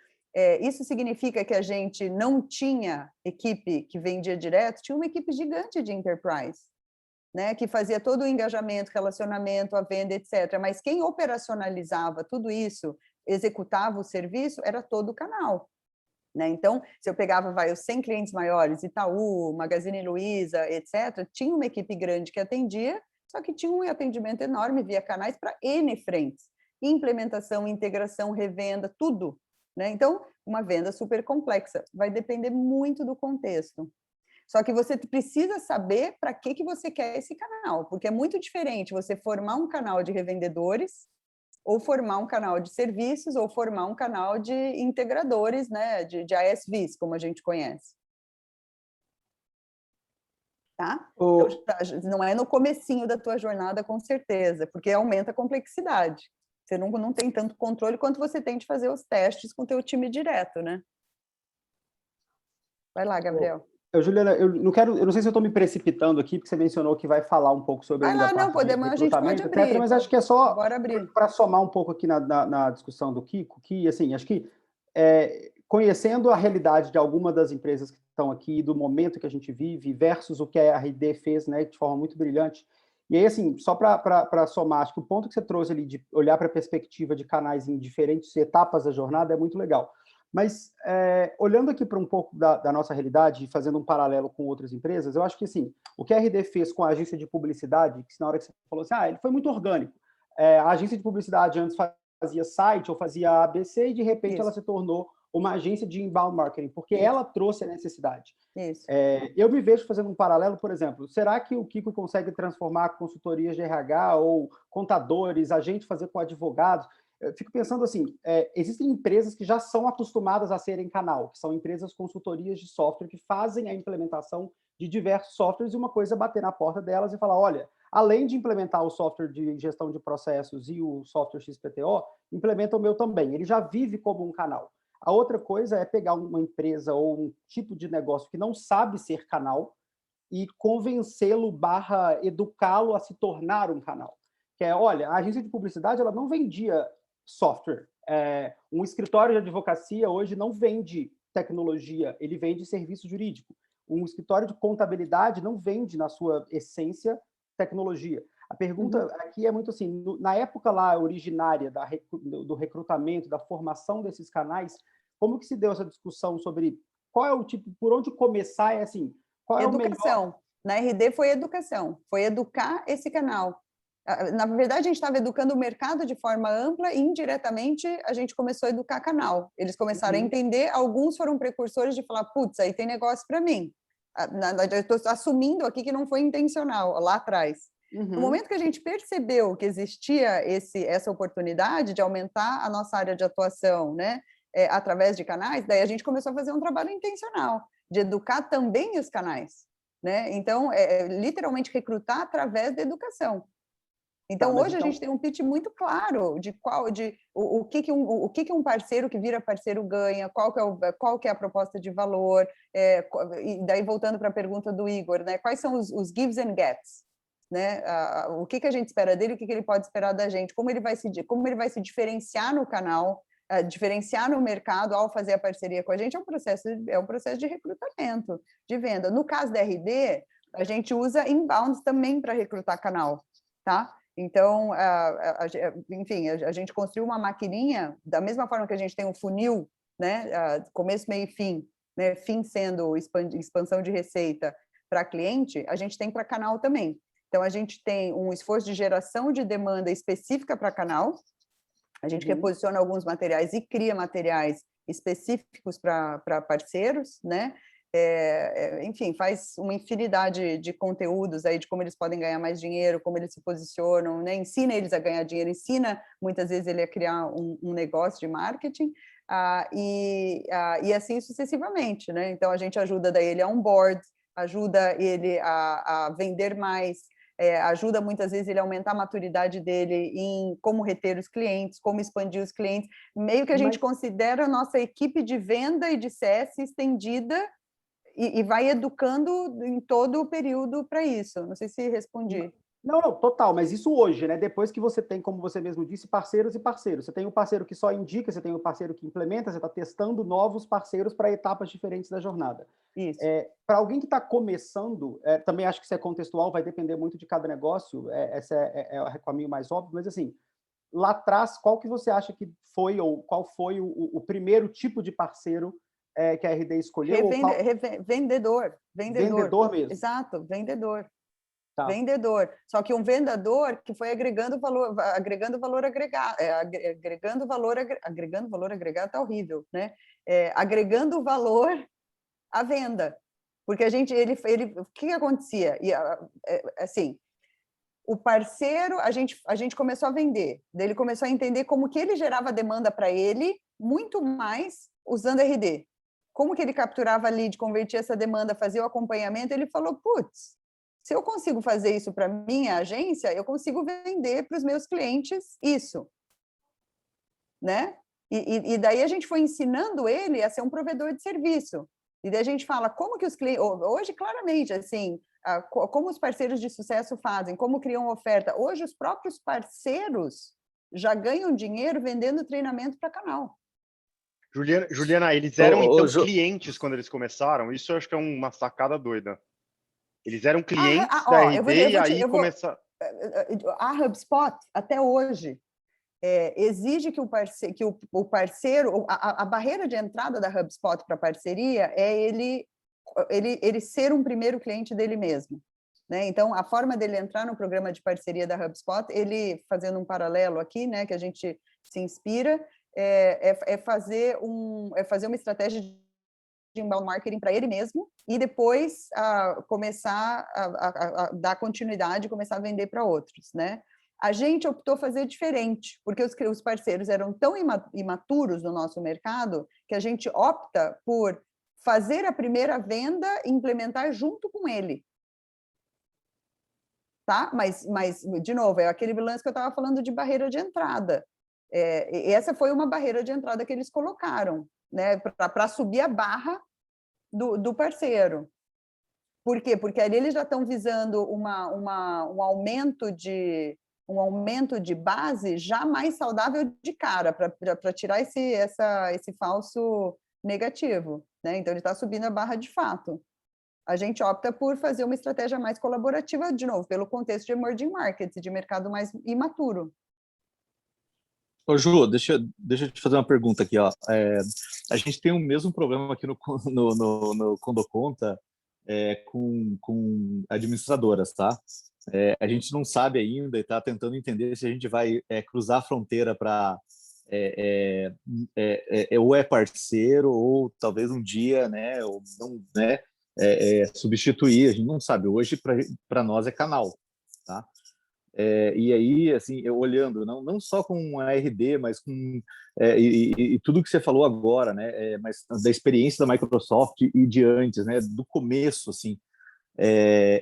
Isso significa que a gente não tinha equipe que vendia direto, tinha uma equipe gigante de enterprise, né, que fazia todo o engajamento, relacionamento, a venda, etc. Mas quem operacionalizava tudo isso, executava o serviço, era todo o canal. Né? Então, se eu pegava os 100 clientes maiores, Itaú, Magazine Luiza, etc., tinha uma equipe grande que atendia, só que tinha um atendimento enorme via canais para N frentes. Implementação, integração, revenda, tudo. Né? Então, uma venda super complexa. Vai depender muito do contexto. Só que você precisa saber para que você quer esse canal, porque é muito diferente você formar um canal de revendedores, ou formar um canal de serviços, ou formar um canal de integradores, né, de ASVs, como a gente conhece. Tá? Então, não é no comecinho da tua jornada, com certeza, porque aumenta a complexidade. Você não tem tanto controle quanto você tem de fazer os testes com o teu time direto, né? Vai lá, Gabriel. Juliana, eu não sei se eu estou me precipitando aqui, porque você mencionou que vai falar um pouco sobre ainda a parte de recrutamento, a gente pode abrir, etc., mas acho que é só para somar um pouco aqui na discussão do Kiko, que, assim, acho que conhecendo a realidade de alguma das empresas que estão aqui, do momento que a gente vive, versus o que a RD fez, né, de forma muito brilhante, e aí, assim, só para somar, acho que o ponto que você trouxe ali de olhar para a perspectiva de canais em diferentes etapas da jornada é muito legal. Mas, olhando aqui para um pouco da nossa realidade, fazendo um paralelo com outras empresas, eu acho que, assim, o que a RD fez com a agência de publicidade, que na hora que você falou assim, ele foi muito orgânico. A agência de publicidade antes fazia site ou fazia ABC e, de repente, ela se tornou uma agência de inbound marketing, porque ela trouxe a necessidade. Eu me vejo fazendo um paralelo, por exemplo, será que o Kiko consegue transformar consultorias de RH ou contadores, a gente fazer com advogados? Eu fico pensando assim, existem empresas que já são acostumadas a serem canal, que são empresas consultorias de software que fazem a implementação de diversos softwares e uma coisa é bater na porta delas e falar, olha, além de implementar o software de gestão de processos e o software XPTO, implementa o meu também. Ele já vive como um canal. A outra coisa é pegar uma empresa ou um tipo de negócio que não sabe ser canal e convencê-lo / educá-lo a se tornar um canal. Que olha, a agência de publicidade ela não vendia software. Um escritório de advocacia hoje não vende tecnologia, ele vende serviço jurídico. Um escritório de contabilidade não vende, na sua essência, tecnologia. A pergunta aqui é muito assim, na época lá originária do recrutamento, da formação desses canais, como que se deu essa discussão sobre qual é o tipo, por onde começar, assim, qual é educação. O melhor? Na RD foi educação, foi educar esse canal. Na verdade, a gente estava educando o mercado de forma ampla e, indiretamente, a gente começou a educar canal. Eles começaram a entender, alguns foram precursores de falar, putz, aí tem negócio para mim. Eu estou assumindo aqui que não foi intencional, lá atrás. No momento que a gente percebeu que existia essa oportunidade de aumentar a nossa área de atuação, né, através de canais, daí a gente começou a fazer um trabalho intencional, de educar também os canais. Né? Então, literalmente recrutar através da educação. Então, hoje a gente tem um pitch muito claro de o que um parceiro que vira parceiro ganha, qual que é a proposta de valor, e daí voltando para a pergunta do Igor, né? Quais são os gives and gets, né? O que a gente espera dele, o que ele pode esperar da gente, como ele vai se diferenciar no canal, diferenciar no mercado ao fazer a parceria com a gente, é um processo de recrutamento, de venda. No caso da RD, a gente usa inbound também para recrutar canal, tá? Então, enfim, a gente construiu uma maquininha, da mesma forma que a gente tem um funil, né, começo, meio e fim, né, fim sendo expansão de receita para cliente, a gente tem para canal também. Então, a gente tem um esforço de geração de demanda específica para canal, a gente reposiciona alguns materiais e cria materiais específicos para parceiros, né? Enfim, faz uma infinidade de conteúdos aí de como eles podem ganhar mais dinheiro, como eles se posicionam, né? Ensina eles a ganhar dinheiro, ensina muitas vezes ele a criar um negócio de marketing, e assim sucessivamente, né? Então, a gente ajuda daí ele a onboard, ajuda ele a vender mais, ajuda muitas vezes ele a aumentar a maturidade dele em como reter os clientes, como expandir os clientes, meio que a gente considera a nossa equipe de venda e de CS estendida e vai educando em todo o período para isso. Não sei se respondi. Não, total, mas isso hoje, né? Depois que você tem, como você mesmo disse, parceiros e parceiros. Você tem o parceiro que só indica, você tem o parceiro que implementa, você está testando novos parceiros para etapas diferentes da jornada. Isso. Para alguém que está começando, também acho que isso é contextual, vai depender muito de cada negócio, esse é o caminho mais óbvio, mas assim, lá atrás, qual que você acha que foi, ou qual foi o primeiro tipo de parceiro que a RD escolheu? Vendedor. Vendedor mesmo. Exato, vendedor. Tá. Vendedor. Só que um vendedor que foi agregando valor agregado, agregando valor agregado tá horrível, né? Agregando valor à venda. Porque o que acontecia? Assim, o parceiro, a gente começou a vender, daí ele começou a entender como que ele gerava demanda para ele, muito mais usando RD. Como que ele capturava a lead, convertia essa demanda, fazia o acompanhamento, ele falou, putz, se eu consigo fazer isso para minha agência, eu consigo vender para os meus clientes isso, né? E daí a gente foi ensinando ele a ser um provedor de serviço. E daí a gente fala como que os clientes... Hoje, claramente, assim, como os parceiros de sucesso fazem, como criam oferta. Hoje, os próprios parceiros já ganham dinheiro vendendo treinamento para canal. Juliana, eles eram, então, clientes quando eles começaram? Isso eu acho que é uma sacada doida. Eles eram clientes da RD e aí começaram... A HubSpot, até hoje, exige que o parceiro, a barreira de entrada da HubSpot para parceria é ele ser um primeiro cliente dele mesmo, né? Então, a forma dele entrar no programa de parceria da HubSpot, ele, fazendo um paralelo aqui, né, que a gente se inspira, fazer uma estratégia de inbound marketing para ele mesmo e depois começar a dar continuidade e começar a vender para outros, né? A gente optou fazer diferente, porque os parceiros eram tão imaturos no nosso mercado que a gente opta por fazer a primeira venda e implementar junto com ele. Tá? Mas, de novo, é aquele lance que eu estava falando de barreira de entrada. Essa foi uma barreira de entrada que eles colocaram, né? Para subir a barra do parceiro. Por quê? Porque ali eles já estão visando um aumento de base já mais saudável de cara, para tirar esse falso negativo, né? Então, ele está subindo a barra de fato. A gente opta por fazer uma estratégia mais colaborativa, de novo, pelo contexto de emerging markets, de mercado mais imaturo. Ô, Ju, deixa eu te fazer uma pergunta aqui, ó. A gente tem o mesmo problema aqui no Condoconta com administradoras, tá? A gente não sabe ainda e está tentando entender se a gente vai cruzar a fronteira para ou é parceiro ou talvez um dia, né, ou não, né, substituir. A gente não sabe. Hoje para nós é canal, tá? E aí, assim, eu olhando não só com a RD, mas com e tudo que você falou agora, né, mas da experiência da Microsoft e de antes, né, do começo, assim.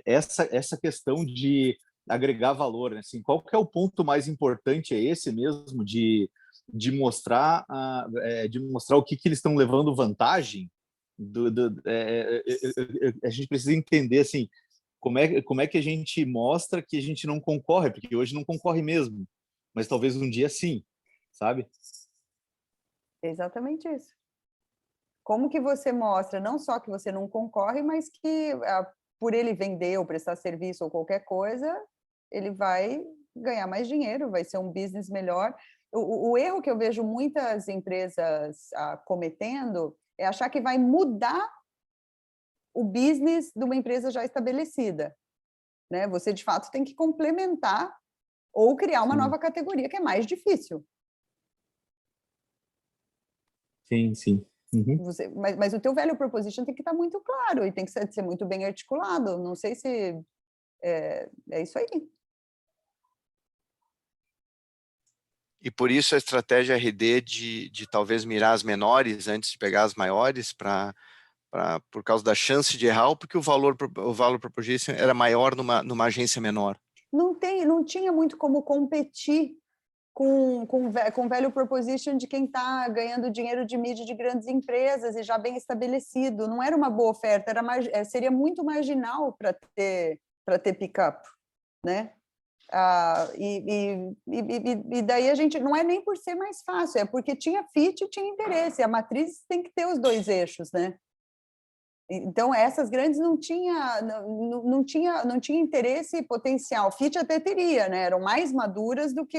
Essa questão de agregar valor, né? Assim, qual que é o ponto mais importante? É esse mesmo de mostrar o que eles estão levando vantagem. A gente precisa entender assim como é que a gente mostra que a gente não concorre, porque hoje não concorre mesmo, mas talvez um dia sim, sabe? Exatamente isso. Como que você mostra não só que você não concorre, mas que por ele vender ou prestar serviço ou qualquer coisa, ele vai ganhar mais dinheiro, vai ser um business melhor. O erro que eu vejo muitas empresas cometendo é achar que vai mudar o business de uma empresa já estabelecida. né? Você, de fato, tem que complementar ou criar uma nova categoria, que é mais difícil. Sim, sim. Uhum. Mas o teu value proposition tem que estar muito claro e tem que ser muito bem articulado. Não sei se é isso aí. E por isso a estratégia RD de talvez mirar as menores antes de pegar as maiores, por causa da chance de errar, ou porque o valor proposition era maior numa agência menor? Não tinha muito como competir com value proposition de quem está ganhando dinheiro de mídia de grandes empresas e já bem estabelecido. Não era uma boa oferta, seria muito marginal para ter pick-up, né? E daí a gente, não é nem por ser mais fácil, é porque tinha fit e tinha interesse. A matriz tem que ter os dois eixos, né? Então, essas grandes não tinha interesse potencial. Fit até teria, né? Eram mais maduras do que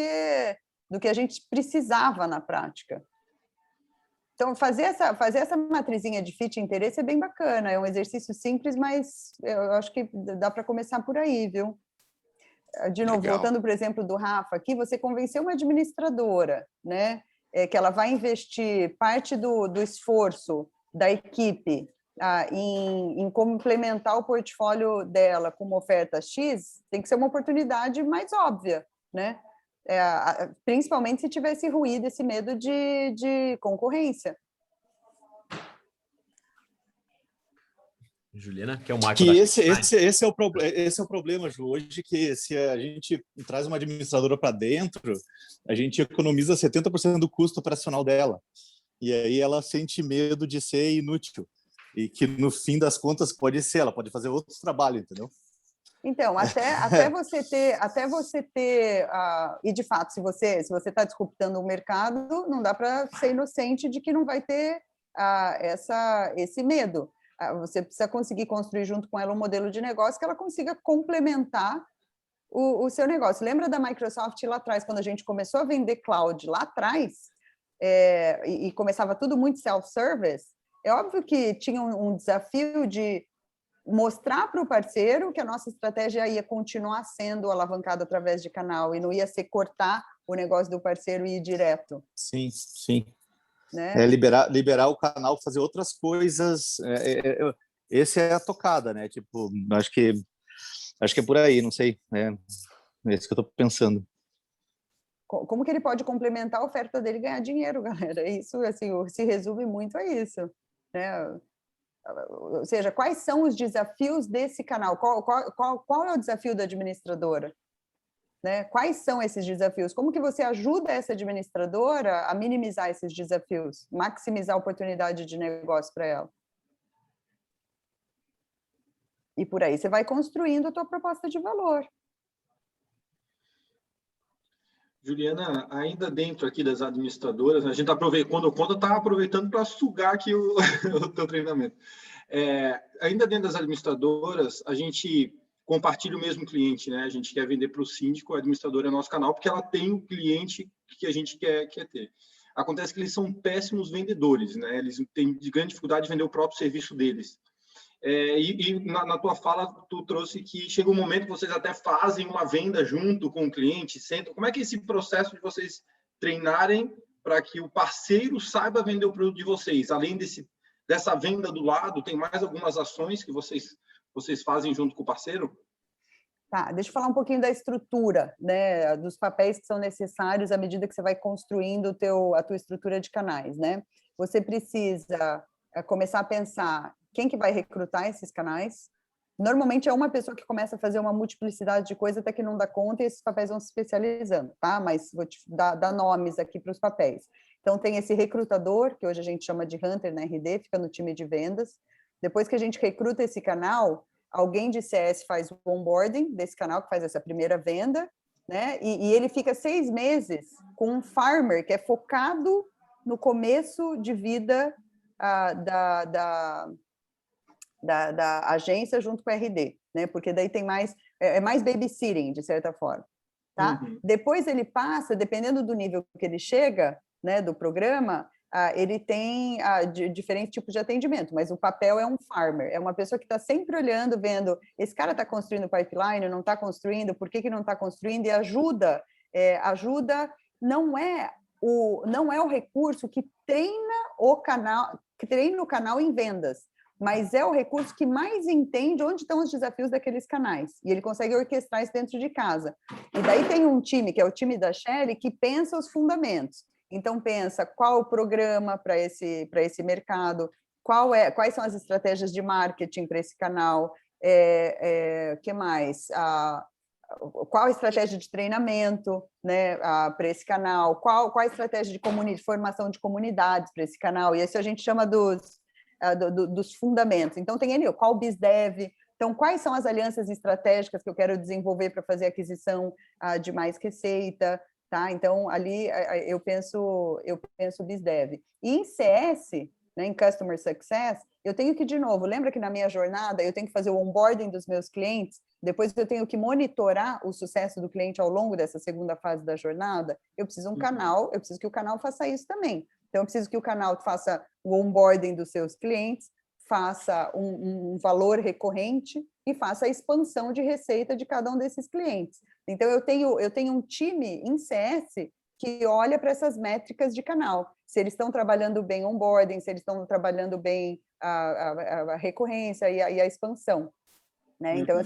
a gente precisava na prática. Então, fazer essa matrizinha de fit e interesse é bem bacana. É um exercício simples, mas eu acho que dá para começar por aí, viu? De novo, Legal. voltando, por exemplo, do Rafa aqui, você convenceu uma administradora, né? Que ela vai investir parte do esforço da equipe em complementar o portfólio dela com uma oferta X, tem que ser uma oportunidade mais óbvia, né? Principalmente se tivesse ruído esse medo de concorrência. Juliana, que é o Marco. Que esse é o problema, Ju. Hoje, que se a gente traz uma administradora para dentro, a gente economiza 70% do custo operacional dela. E aí ela sente medo de ser inútil. E que, no fim das contas, ela pode fazer outros trabalhos, entendeu? Então, até você ter e de fato, se você está disruptando o mercado, não dá para ser inocente de que não vai ter esse medo. Você precisa conseguir construir junto com ela um modelo de negócio que ela consiga complementar o seu negócio. Lembra da Microsoft lá atrás, quando a gente começou a vender cloud lá atrás, e começava tudo muito self-service? É óbvio que tinha um desafio de mostrar para o parceiro que a nossa estratégia ia continuar sendo alavancada através de canal e não ia ser cortar o negócio do parceiro e ir direto. Sim, sim. Né? Liberar o canal, fazer outras coisas. Essa é a tocada, né? Tipo, acho que é por aí, não sei. É isso que eu estou pensando. Como que ele pode complementar a oferta dele e ganhar dinheiro, galera? Isso, assim, se resume muito a isso, né? Ou seja, quais são os desafios desse canal? Qual é o desafio da administradora? Né? Quais são esses desafios? Como que você ajuda essa administradora a minimizar esses desafios, maximizar a oportunidade de negócio para ela? E por aí você vai construindo a tua proposta de valor. Juliana, ainda dentro aqui das administradoras, a gente está aproveitando, quando está aproveitando para sugar aqui o teu treinamento. Ainda dentro das administradoras, a gente compartilha o mesmo cliente, né? A gente quer vender para o síndico, a administradora é nosso canal, porque ela tem o cliente que a gente quer ter. Acontece que eles são péssimos vendedores, né? Eles têm grande dificuldade de vender o próprio serviço deles. Na tua fala, tu trouxe que chega um momento que vocês até fazem uma venda junto com o cliente, sentam. Como é que é esse processo de vocês treinarem para que o parceiro saiba vender o produto de vocês? Além dessa venda do lado, tem mais algumas ações que vocês fazem junto com o parceiro? Tá, deixa eu falar um pouquinho da estrutura, né, dos papéis que são necessários à medida que você vai construindo a tua estrutura de canais, né? Você precisa começar a pensar quem que vai recrutar esses canais. Normalmente é uma pessoa que começa a fazer uma multiplicidade de coisas até que não dá conta e esses papéis vão se especializando, tá? Mas vou te dar nomes aqui para os papéis. Então, tem esse recrutador, que hoje a gente chama de Hunter na RD, fica no time de vendas. Depois que a gente recruta esse canal, alguém de CS faz o onboarding desse canal, que faz essa primeira venda, né? E ele fica 6 meses com um farmer que é focado no começo de vida da agência junto com a RD, né? Porque daí tem mais babysitting, de certa forma, tá? Uhum. Depois ele passa, dependendo do nível que ele chega, né, do programa, ele tem diferentes tipos de atendimento, mas o papel é um farmer, é uma pessoa que está sempre olhando, vendo, esse cara está construindo pipeline, não está construindo, por que não está construindo, e ajuda, não é o recurso que treina o canal em vendas, mas é o recurso que mais entende onde estão os desafios daqueles canais, e ele consegue orquestrar isso dentro de casa. E daí tem um time, que é o time da Shelly, que pensa os fundamentos. Então, pensa qual o programa para esse mercado, quais são as estratégias de marketing para esse canal, que mais? Qual a estratégia de treinamento, né, para esse canal, qual a estratégia de formação de comunidades para esse canal, e isso a gente chama dos fundamentos. Então, tem ali qual o BizDev, então, quais são as alianças estratégicas que eu quero desenvolver para fazer aquisição de mais receita, tá? Então, ali eu penso BizDev. E em CS, né, em Customer Success, eu tenho que, de novo, lembra que na minha jornada eu tenho que fazer o onboarding dos meus clientes, depois eu tenho que monitorar o sucesso do cliente ao longo dessa segunda fase da jornada, eu preciso eu preciso que o canal faça isso também. Então, eu preciso que o canal faça o onboarding dos seus clientes, faça um valor recorrente e faça a expansão de receita de cada um desses clientes. Então, eu tenho um time em CS que olha para essas métricas de canal, se eles estão trabalhando bem onboarding, se eles estão trabalhando bem a recorrência e a expansão. Né? Então,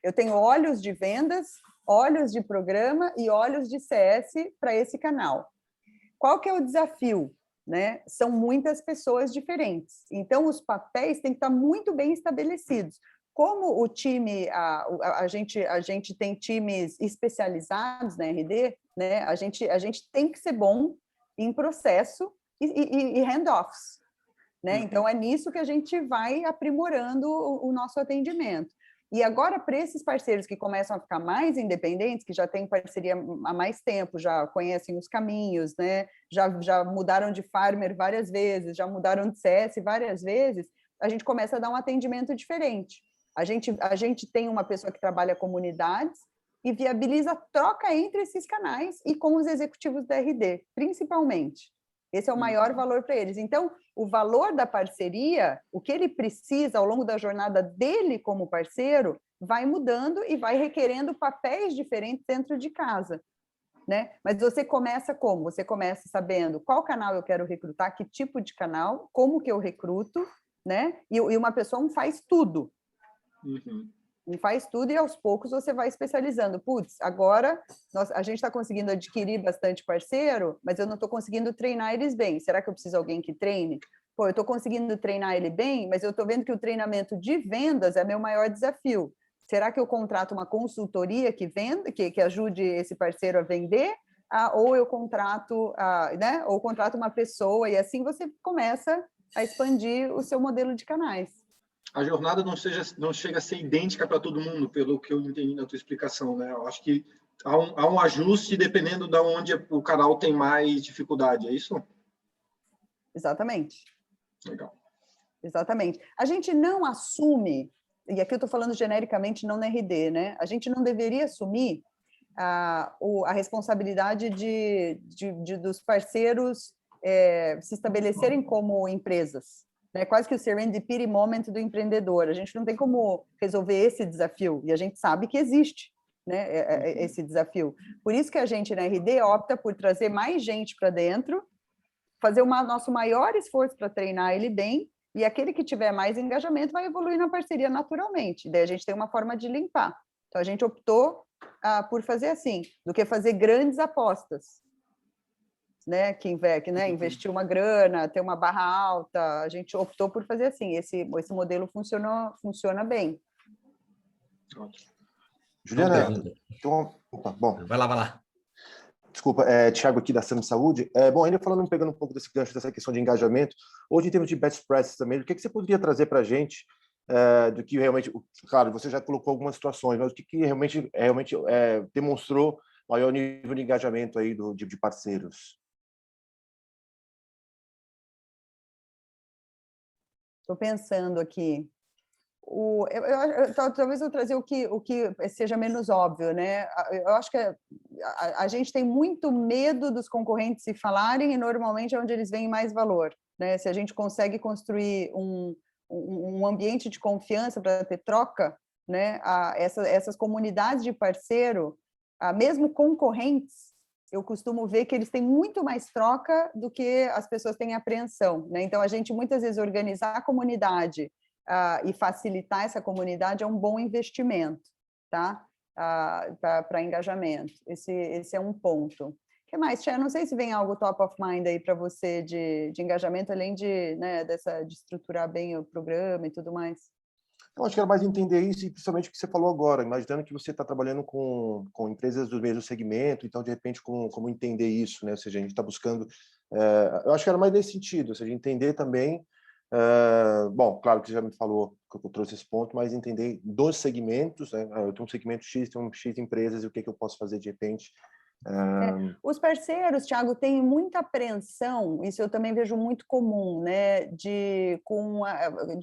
eu tenho olhos de vendas, olhos de programa e olhos de CS para esse canal. Qual que é o desafio? Né? São muitas pessoas diferentes. Então, os papéis têm que estar muito bem estabelecidos. Como o time, a gente tem times especializados na RD, né? A gente tem que ser bom em processo e handoffs. Né? Então, é nisso que a gente vai aprimorando o nosso atendimento. E agora, para esses parceiros que começam a ficar mais independentes, que já têm parceria há mais tempo, já conhecem os caminhos, né? já mudaram de farmer várias vezes, já mudaram de CS várias vezes, a gente começa a dar um atendimento diferente. A gente tem uma pessoa que trabalha comunidades e viabiliza a troca entre esses canais e com os executivos da RD, principalmente. Esse é o maior valor para eles. Então, o valor da parceria, o que ele precisa ao longo da jornada dele como parceiro, vai mudando e vai requerendo papéis diferentes dentro de casa. Né? Mas você começa como? Você começa sabendo qual canal eu quero recrutar, que tipo de canal, como que eu recruto, né? E uma pessoa não faz tudo. Não faz tudo e aos poucos você vai especializando. Putz, agora a gente está conseguindo adquirir bastante parceiro, mas eu não estou conseguindo treinar eles bem. Será que eu preciso de alguém que treine? Pô, eu estou conseguindo treinar ele bem, mas eu estou vendo que o treinamento de vendas é meu maior desafio. Será que eu contrato uma consultoria que venda, que ajude esse parceiro a vender? Ou eu contrato, né? Ou contrato uma pessoa e assim você começa a expandir o seu modelo de canais. A jornada não chega a ser idêntica para todo mundo, pelo que eu entendi na tua explicação, né? Eu acho que há um ajuste dependendo de onde o canal tem mais dificuldade, é isso? Exatamente. Legal. Exatamente. A gente não assume, e aqui eu estou falando genericamente, não na RD, né? A gente não deveria assumir a responsabilidade dos parceiros se estabelecerem como empresas. Né, quase que o serendipity moment do empreendedor. A gente não tem como resolver esse desafio, e a gente sabe que existe, né, esse desafio. Por isso que a gente, na RD, opta por trazer mais gente para dentro, fazer o nosso maior esforço para treinar ele bem, e aquele que tiver mais engajamento vai evoluir na parceria naturalmente. Daí a gente tem uma forma de limpar. Então, a gente optou por fazer assim, do que fazer grandes apostas. Né, investir uma grana, ter uma barra alta, a gente optou por fazer assim, esse modelo funciona bem. Juliana, então, bom. Vai lá. Desculpa, Thiago aqui da Sam Saúde. Bom, ainda pegando um pouco dessa questão de engajamento, hoje em termos de best practices também, o que você poderia trazer para a gente do que realmente, claro, você já colocou algumas situações, mas o que realmente demonstrou maior nível de engajamento aí de parceiros? Estou pensando aqui. talvez eu trazer o que seja menos óbvio, né? Eu acho que a gente tem muito medo dos concorrentes se falarem, e normalmente é onde eles veem mais valor, né? Se a gente consegue construir um ambiente de confiança para ter troca, né? Essas comunidades de parceiro, mesmo concorrentes, eu costumo ver que eles têm muito mais troca do que as pessoas têm apreensão, né? Então, a gente muitas vezes organizar a comunidade e facilitar essa comunidade é um bom investimento, tá? Para engajamento. Esse é um ponto. O que mais, Tia? Não sei se vem algo top of mind aí para você de engajamento, além de estruturar bem o programa e tudo mais. Eu acho que era mais entender isso, e principalmente o que você falou agora, imaginando que você está trabalhando com empresas do mesmo segmento, então, de repente, como entender isso, né? Ou seja, a gente está buscando... eu acho que era mais nesse sentido, ou seja, entender também... bom, claro que você já me falou que eu trouxe esse ponto, mas entender dos segmentos, né? Eu tenho um segmento X, tenho um X empresas, e o que eu posso fazer, de repente... Os parceiros, Thiago, têm muita apreensão, isso eu também vejo muito comum, né,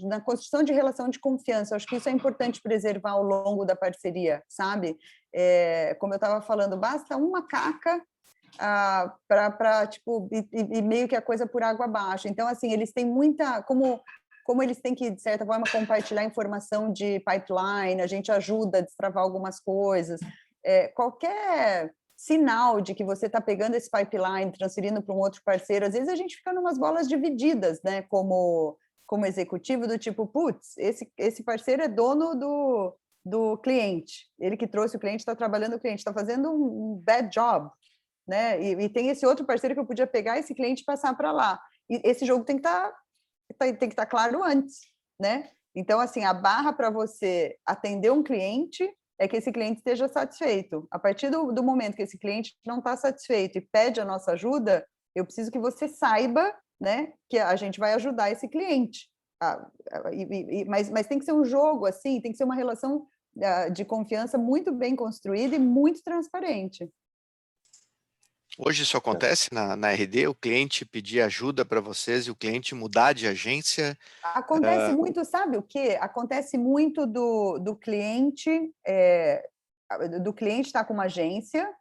na construção de relação de confiança. Eu acho que isso é importante preservar ao longo da parceria, sabe? Como eu estava falando, basta uma caca para tipo, e meio que a coisa por água abaixo. Então, assim, eles têm muita... Como eles têm que, de certa forma, compartilhar informação de pipeline, a gente ajuda a destravar algumas coisas. Qualquer sinal de que você está pegando esse pipeline, transferindo para um outro parceiro, às vezes a gente fica numas bolas divididas, né, como executivo, do tipo, putz, esse parceiro é dono do cliente, ele que trouxe o cliente, está trabalhando o cliente, está fazendo um bad job, né, e tem esse outro parceiro que eu podia pegar esse cliente e passar para lá. E esse jogo tem que estar claro antes, né? Então, assim, a barra para você atender um cliente é que esse cliente esteja satisfeito. A partir do momento que esse cliente não está satisfeito e pede a nossa ajuda, eu preciso que você saiba, né, que a gente vai ajudar esse cliente. Mas tem que ser um jogo, assim, tem que ser uma relação de confiança muito bem construída e muito transparente. Hoje isso acontece na RD? O cliente pedir ajuda para vocês e o cliente mudar de agência? Acontece muito, sabe o quê? Acontece muito do cliente estar com uma agência,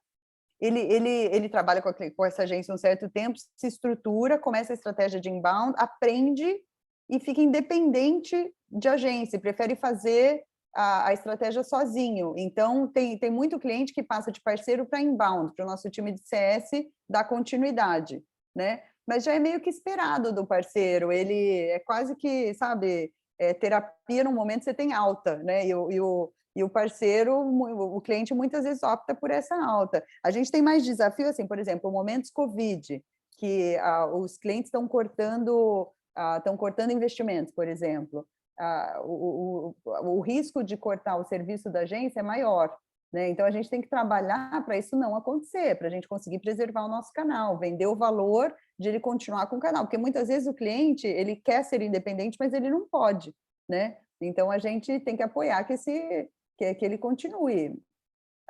ele trabalha com essa agência um certo tempo, se estrutura, começa a estratégia de inbound, aprende e fica independente de agência, prefere fazer a estratégia sozinho. Então, tem muito cliente que passa de parceiro para inbound, para o nosso time de CS dar continuidade, né? Mas já é meio que esperado do parceiro, ele é quase que, sabe, terapia no momento você tem alta, né? E o parceiro, o cliente muitas vezes opta por essa alta. A gente tem mais desafio, assim, por exemplo, momentos Covid, que os clientes estão cortando investimentos, por exemplo. O risco de cortar o serviço da agência é maior, né? Então, a gente tem que trabalhar para isso não acontecer, para a gente conseguir preservar o nosso canal, vender o valor de ele continuar com o canal, porque muitas vezes o cliente, ele quer ser independente, mas ele não pode, né? Então, a gente tem que apoiar que ele continue.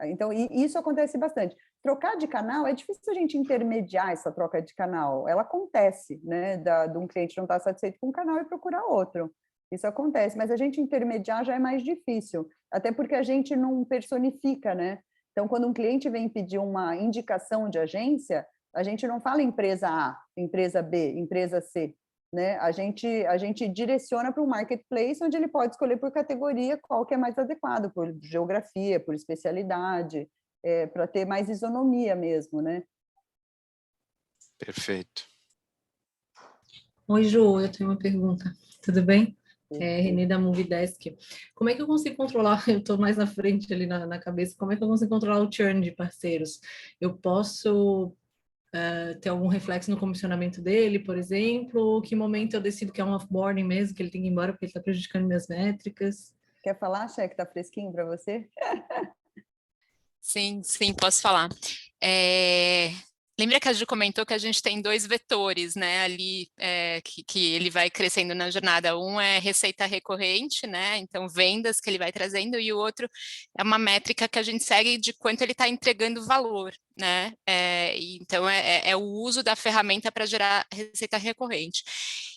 Então, isso acontece bastante. Trocar de canal, é difícil a gente intermediar essa troca de canal, ela acontece, né? De um cliente não estar satisfeito com um canal e procurar outro. Isso acontece, mas a gente intermediar já é mais difícil, até porque a gente não personifica, né? Então, quando um cliente vem pedir uma indicação de agência, a gente não fala empresa A, empresa B, empresa C, né? A gente direciona para um marketplace onde ele pode escolher por categoria qual que é mais adequado, por geografia, por especialidade, para ter mais isonomia mesmo, né? Perfeito. Oi, Ju, eu tenho uma pergunta. Tudo bem? Renê da Movidesk. Como é que eu consigo controlar, eu estou mais na frente ali na cabeça, como é que eu consigo controlar o churn de parceiros? Eu posso ter algum reflexo no comissionamento dele, por exemplo? Ou que momento eu decido que é um offboarding mesmo, que ele tem que ir embora porque ele está prejudicando minhas métricas? Quer falar, Chay, que está fresquinho para você? Sim, posso falar. Lembra que a Ju comentou que a gente tem 2 vetores, né, ali, que ele vai crescendo na jornada. Um é receita recorrente, né, então vendas que ele vai trazendo, e o outro é uma métrica que a gente segue de quanto ele está entregando valor, né, então Então, é o uso da ferramenta para gerar receita recorrente.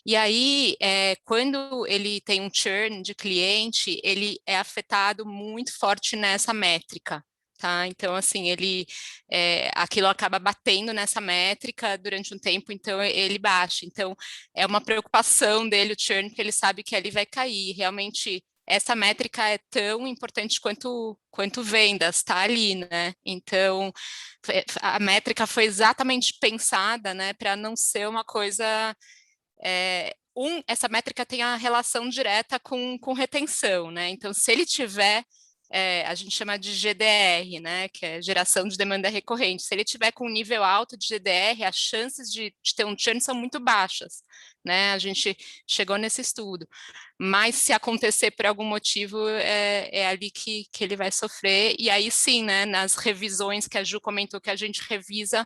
E aí, quando ele tem um churn de cliente, ele é afetado muito forte nessa métrica, tá? Então, assim, aquilo acaba batendo nessa métrica durante um tempo, então ele baixa. Então, é uma preocupação dele, o churn, porque ele sabe que ali vai cair. Realmente, essa métrica é tão importante quanto vendas, tá ali, né? Então, a métrica foi exatamente pensada, né, para não ser uma coisa... essa métrica tem a relação direta com retenção, né? Então, se ele tiver, a gente chama de GDR, né? Que é geração de demanda recorrente. Se ele tiver com um nível alto de GDR, as chances de ter um churn são muito baixas, né? A gente chegou nesse estudo. Mas se acontecer por algum motivo, é ali que ele vai sofrer. E aí sim, né? Nas revisões que a Ju comentou que a gente revisa,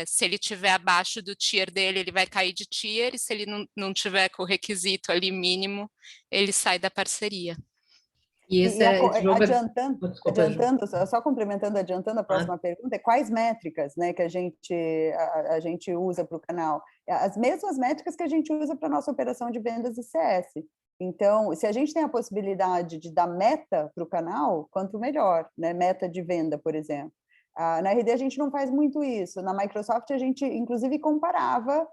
se ele tiver abaixo do tier dele, ele vai cair de tier, e se ele não tiver com o requisito ali mínimo, ele sai da parceria. E esse jogo adiantando, só complementando, adiantando a próxima pergunta, quais métricas, né, que a gente usa para o canal? As mesmas métricas que a gente usa para a nossa operação de vendas e CS. Então, se a gente tem a possibilidade de dar meta para o canal, quanto melhor, né? Meta de venda, por exemplo. Na RD a gente não faz muito isso. Na Microsoft a gente, inclusive, comparava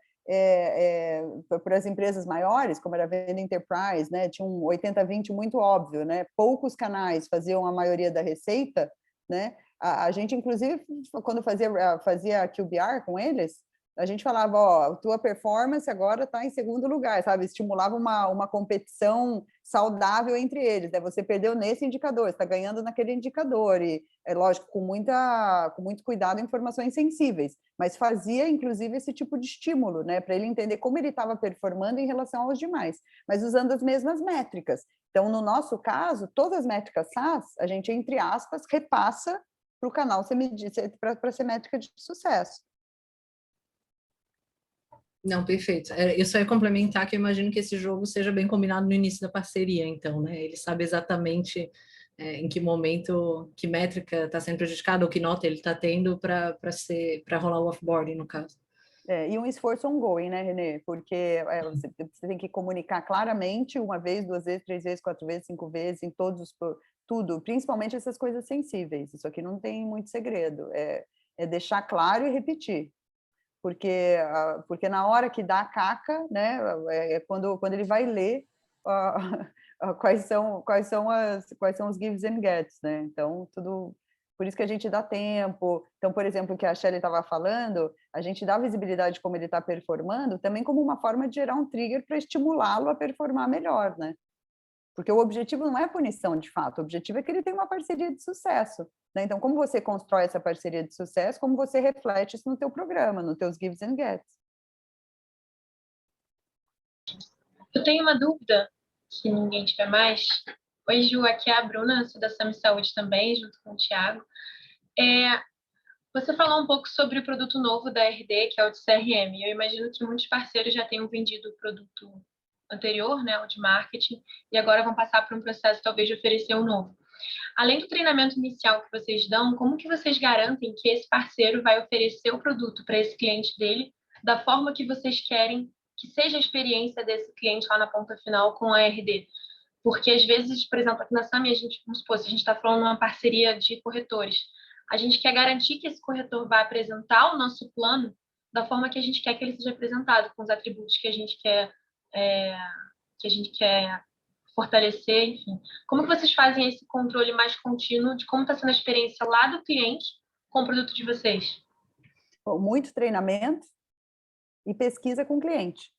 para as empresas maiores, como era a venda enterprise, né, tinha um 80-20 muito óbvio, né, poucos canais faziam a maioria da receita, né, a gente, inclusive, quando fazia QBR com eles, a gente falava, ó, a tua performance agora está em segundo lugar, sabe, estimulava uma competição saudável entre eles, né? Você perdeu nesse indicador, está ganhando naquele indicador, e é lógico, com muito cuidado em informações sensíveis, mas fazia, inclusive, esse tipo de estímulo, né, para ele entender como ele estava performando em relação aos demais, mas usando as mesmas métricas. Então, no nosso caso, todas as métricas SaaS, a gente, entre aspas, repassa para o canal para ser métrica de sucesso. Não, perfeito. Eu só ia complementar que eu imagino que esse jogo seja bem combinado no início da parceria, então, né? Ele sabe exatamente em que momento, que métrica está sendo prejudicada, ou que nota ele está tendo para rolar o offboarding, no caso. E um esforço ongoing, né, Renê? Porque você tem que comunicar claramente, uma vez, 2 vezes, 3 vezes, 4 vezes, 5 vezes, em tudo, principalmente essas coisas sensíveis. Isso aqui não tem muito segredo. É deixar claro e repetir. Porque na hora que dá a caca, né, quando ele vai ler quais são os gives and gets, né? Então, tudo... Por isso que a gente dá tempo. Então, por exemplo, o que a Shelly estava falando, a gente dá visibilidade de como ele está performando, também como uma forma de gerar um trigger para estimulá-lo a performar melhor, né? Porque o objetivo não é punição, de fato, o objetivo é que ele tenha uma parceria de sucesso, né? Então, como você constrói essa parceria de sucesso, como você reflete isso no teu programa, nos teus gives and gets. Eu tenho uma dúvida, se ninguém tiver mais. Oi, Ju, aqui é a Bruna, sou da Sami Saúde também, junto com o Thiago. Você falou um pouco sobre o produto novo da RD, que é o de CRM. Eu imagino que muitos parceiros já tenham vendido o produto anterior, né, o de marketing, e agora vão passar por um processo, talvez, de oferecer um novo. Além do treinamento inicial que vocês dão, como que vocês garantem que esse parceiro vai oferecer o produto para esse cliente dele da forma que vocês querem que seja a experiência desse cliente lá na ponta final com a RD? Porque, às vezes, por exemplo, aqui na Sami, vamos supor, se a gente está falando de uma parceria de corretores, a gente quer garantir que esse corretor vai apresentar o nosso plano da forma que a gente quer que ele seja apresentado, com os atributos que a gente quer fortalecer, enfim. Como que vocês fazem esse controle mais contínuo de como está sendo a experiência lá do cliente com o produto de vocês? Muito treinamento e pesquisa com o cliente.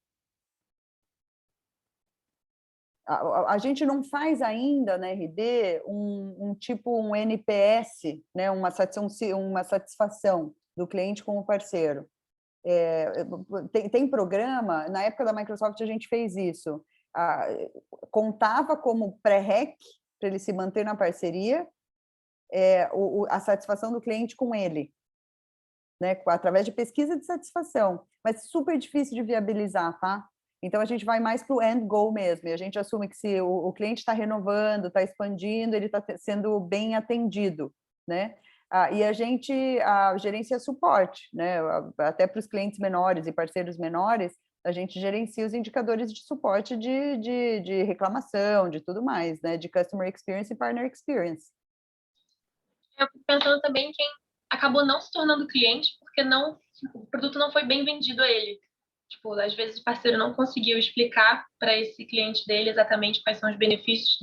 A gente não faz ainda na RD um NPS, né, uma satisfação do cliente com o parceiro. Tem programa, na época da Microsoft a gente fez isso, contava como pré-rec, para ele se manter na parceria, a satisfação do cliente com ele, né, através de pesquisa de satisfação, mas super difícil de viabilizar, tá? Então, a gente vai mais para o end goal mesmo, e a gente assume que se o cliente está renovando, está expandindo, ele está sendo bem atendido, né? E a gente gerencia suporte, né? Até para os clientes menores e parceiros menores, a gente gerencia os indicadores de suporte de reclamação, de tudo mais, né? De Customer Experience e Partner Experience. Eu fico pensando também em quem acabou não se tornando cliente porque o produto não foi bem vendido a ele. Tipo, às vezes o parceiro não conseguiu explicar para esse cliente dele exatamente quais são os benefícios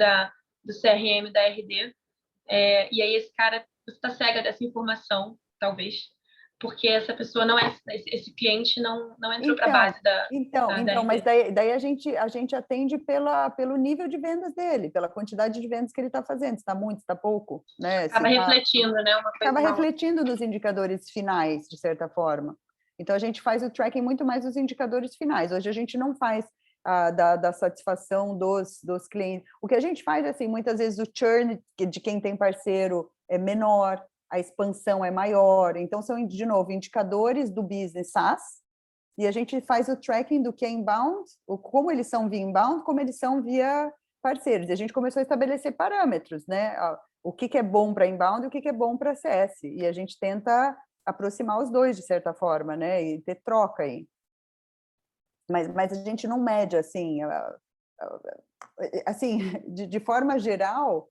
do CRM, da RD. E aí esse cara está cega dessa informação, talvez, porque essa pessoa esse cliente não entrou para a base da RD. Mas daí a gente atende pelo nível de vendas dele, pela quantidade de vendas que ele está fazendo, se está muito, se está pouco, né? Acaba refletindo, né? Acaba refletindo nos indicadores finais, de certa forma. Então, a gente faz o tracking muito mais dos indicadores finais. Hoje, a gente não faz da satisfação dos clientes. O que a gente faz, assim, muitas vezes o churn de quem tem parceiro é menor, a expansão é maior. Então, são, de novo, indicadores do business SaaS, e a gente faz o tracking do que é inbound, como eles são via inbound, como eles são via parceiros. E a gente começou a estabelecer parâmetros, né? O que é bom para inbound e o que é bom para CS. E a gente tenta aproximar os dois, de certa forma, né? E ter troca aí. Mas a gente não mede, assim... de forma geral,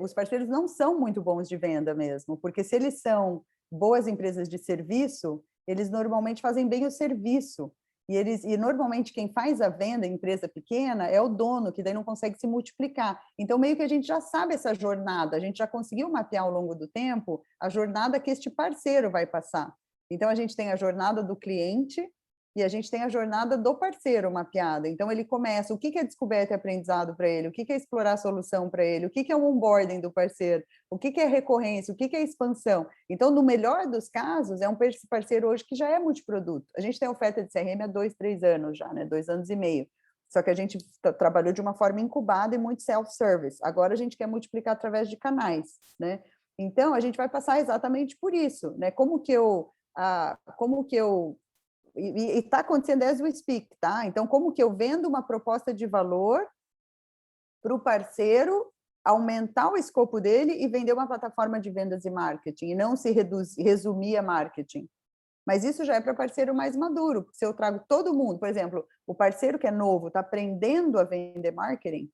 os parceiros não são muito bons de venda mesmo, porque se eles são boas empresas de serviço, eles normalmente fazem bem o serviço. E normalmente quem faz a venda, empresa pequena, é o dono, que daí não consegue se multiplicar. Então, meio que a gente já sabe essa jornada, a gente já conseguiu mapear ao longo do tempo a jornada que este parceiro vai passar. Então, a gente tem a jornada do cliente e a gente tem a jornada do parceiro mapeada. Então, ele começa, o que é descoberta e aprendizado para ele, o que é explorar a solução para ele, o que é o onboarding do parceiro, o que é recorrência, o que é expansão. Então, no melhor dos casos, é um parceiro hoje que já é multiproduto. A gente tem oferta de CRM há 2, 3 anos já, né? 2 anos e meio. Só que a gente trabalhou de uma forma incubada e muito self-service. Agora, a gente quer multiplicar através de canais, né? Então, a gente vai passar exatamente por isso, né? Como que eu e está acontecendo as we speak, tá? Então, como que eu vendo uma proposta de valor para o parceiro aumentar o escopo dele e vender uma plataforma de vendas e marketing, e não se resumir a marketing. Mas isso já é para parceiro mais maduro, porque se eu trago todo mundo, por exemplo, o parceiro que é novo, está aprendendo a vender marketing,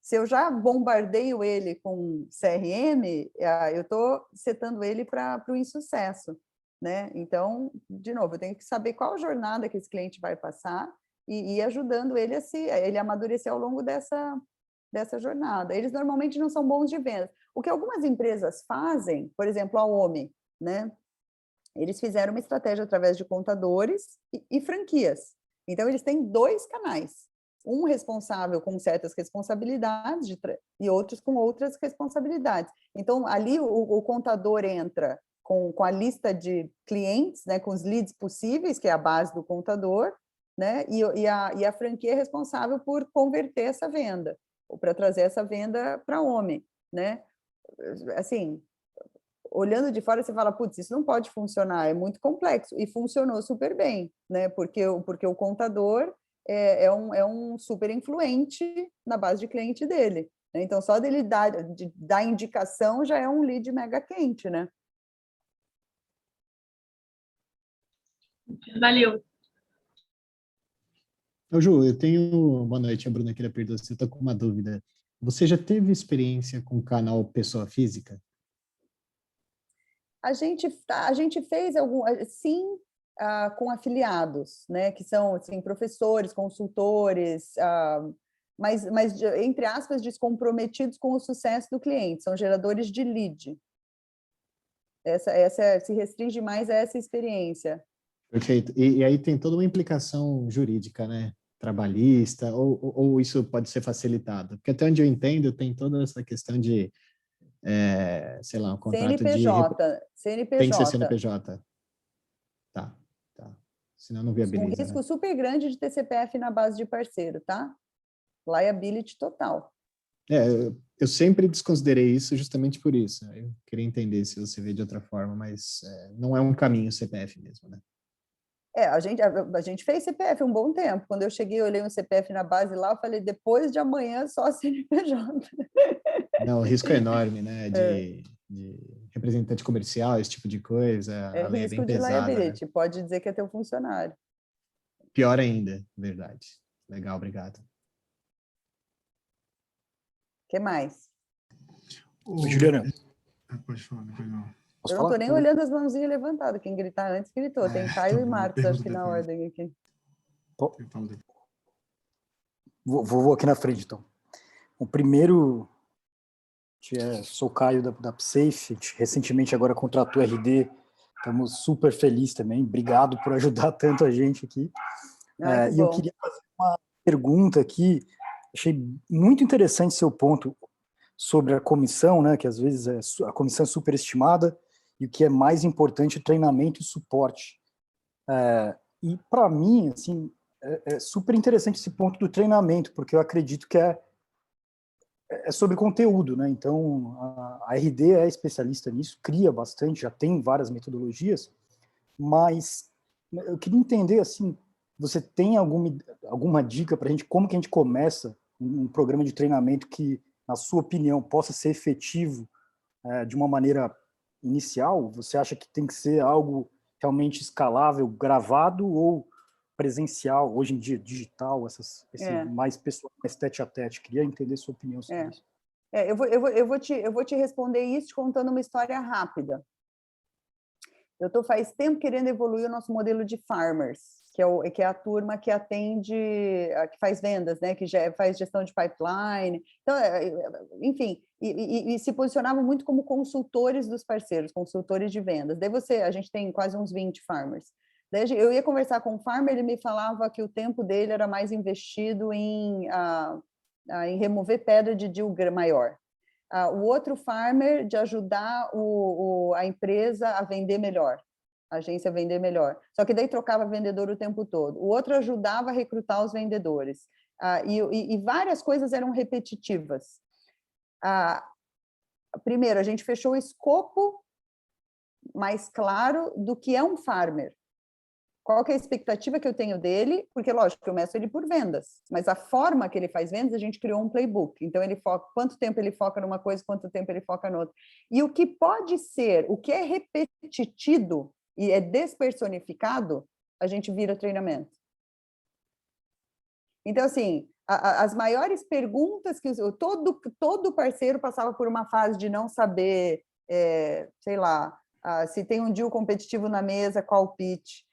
se eu já bombardeio ele com CRM, eu estou setando ele para o insucesso. Né? Então, de novo, eu tenho que saber qual jornada que esse cliente vai passar e ir ajudando ele a amadurecer ao longo dessa jornada. Eles normalmente não são bons de venda. O que algumas empresas fazem, por exemplo, a OMI, né? Eles fizeram uma estratégia através de contadores e franquias. Então, eles têm 2 canais. Um responsável com certas responsabilidades e outros com outras responsabilidades. Então, ali o contador entra com a lista de clientes, né, com os leads possíveis, que é a base do contador, né, e a franquia é responsável por converter essa venda, ou para trazer essa venda para homem, né? Assim, olhando de fora, você fala, putz, isso não pode funcionar, é muito complexo, e funcionou super bem, né, porque o contador é um super influente na base de cliente dele, né? Então, só dele dar indicação já é um lead mega quente, né? Valeu. Ju, eu tenho... Boa noite, a Bruna aqui da Perdoce. Eu estou com uma dúvida. Você já teve experiência com canal pessoa física? A gente fez sim, com afiliados, né, que são assim, professores, consultores, mas entre aspas, descomprometidos com o sucesso do cliente, são geradores de lead. Essa se restringe mais a essa experiência. Perfeito. E aí tem toda uma implicação jurídica, né? Trabalhista, ou isso pode ser facilitado? Porque até onde eu entendo, tem toda essa questão de, sei lá, um contrato CNPJ. Tem que ser CNPJ. Tá. Senão não viabiliza. Um risco, né? Super grande de ter CPF na base de parceiro, tá? Liability total. Eu sempre desconsiderei isso justamente por isso. Eu queria entender se você vê de outra forma, mas não é um caminho CPF mesmo, né? A gente fez CPF um bom tempo. Quando eu cheguei, eu olhei um CPF na base lá, eu falei, depois de amanhã, só CNPJ. Não, o risco é enorme, né? representante comercial, esse tipo de coisa. É risco de liability, né? Pode dizer que é teu funcionário. Pior ainda, verdade. Legal, obrigado. O que mais? Juliana. Pode falar, depois não. Eu não estou nem olhando as mãozinhas levantadas. Quem gritar antes, gritou. Tem Caio e Marcos, acho que na ordem aqui. Vou aqui na frente, então. O primeiro, sou o Caio da Upsafe, a gente recentemente agora contratou RD, estamos super felizes também, obrigado por ajudar tanto a gente aqui. E eu queria fazer uma pergunta aqui, achei muito interessante seu ponto sobre a comissão, né, que às vezes a comissão é superestimada, e o que é mais importante é treinamento e suporte. E para mim, assim, é super interessante esse ponto do treinamento, porque eu acredito que é sobre conteúdo, né? Então, a RD é especialista nisso, cria bastante, já tem várias metodologias, mas eu queria entender, assim, você tem alguma dica para a gente, como que a gente começa um programa de treinamento que, na sua opinião, possa ser efetivo de uma maneira inicial? Você acha que tem que ser algo realmente escalável, gravado, ou presencial, hoje em dia, digital, mais pessoal, mais tete-a-tete? Queria entender sua opinião sobre isso. Eu vou te responder isso te contando uma história rápida. Eu estou faz tempo querendo evoluir o nosso modelo de farmers, que é a turma que atende, que faz vendas, né? Que já faz gestão de pipeline. Então, enfim, e se posicionavam muito como consultores dos parceiros, consultores de vendas. Daí a gente tem quase uns 20 farmers. Daí eu ia conversar com o farmer, ele me falava que o tempo dele era mais investido em remover pedra de deal maior. O outro farmer de ajudar a empresa a vender melhor, a agência a vender melhor. Só que daí trocava vendedor o tempo todo. O outro ajudava a recrutar os vendedores. E várias coisas eram repetitivas. Primeiro, a gente fechou o escopo mais claro do que é um farmer. Qual que é a expectativa que eu tenho dele? Porque, lógico, eu meço ele por vendas, mas a forma que ele faz vendas, a gente criou um playbook. Então, ele foca quanto tempo ele foca numa coisa, quanto tempo ele foca noutra. E o que pode ser, o que é repetido e é despersonificado, a gente vira treinamento. Então, assim, as maiores perguntas que todo parceiro passava por uma fase de não saber, sei lá, se tem um deal competitivo na mesa, qual o pitch,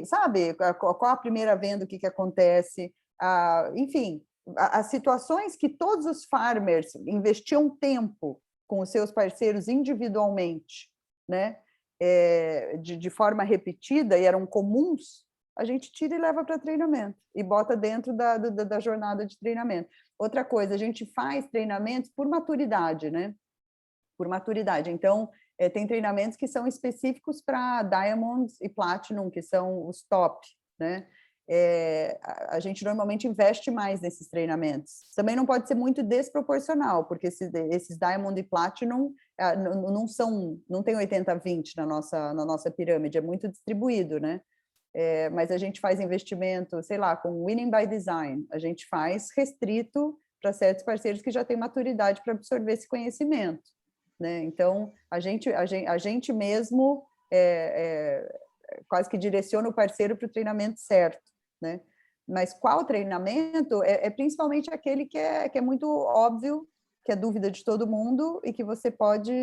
sabe, qual a primeira venda, o que acontece, enfim, as situações que todos os farmers investiam tempo com os seus parceiros individualmente, né, de forma repetida e eram comuns, a gente tira e leva para treinamento e bota dentro da jornada de treinamento. Outra coisa, a gente faz treinamentos por maturidade, né? Por maturidade. Então, tem treinamentos que são específicos para Diamonds e Platinum, que são os top, né? A gente normalmente investe mais nesses treinamentos. Também não pode ser muito desproporcional, porque esses Diamond e Platinum não tem 80-20 na nossa pirâmide, é muito distribuído, né? Mas a gente faz investimento, sei lá, com Winning by Design, a gente faz restrito para certos parceiros que já têm maturidade para absorver esse conhecimento, né? Então, a gente mesmo quase que direciona o parceiro para o treinamento certo, né? Mas qual treinamento? É principalmente aquele que é muito óbvio, que é dúvida de todo mundo e que você pode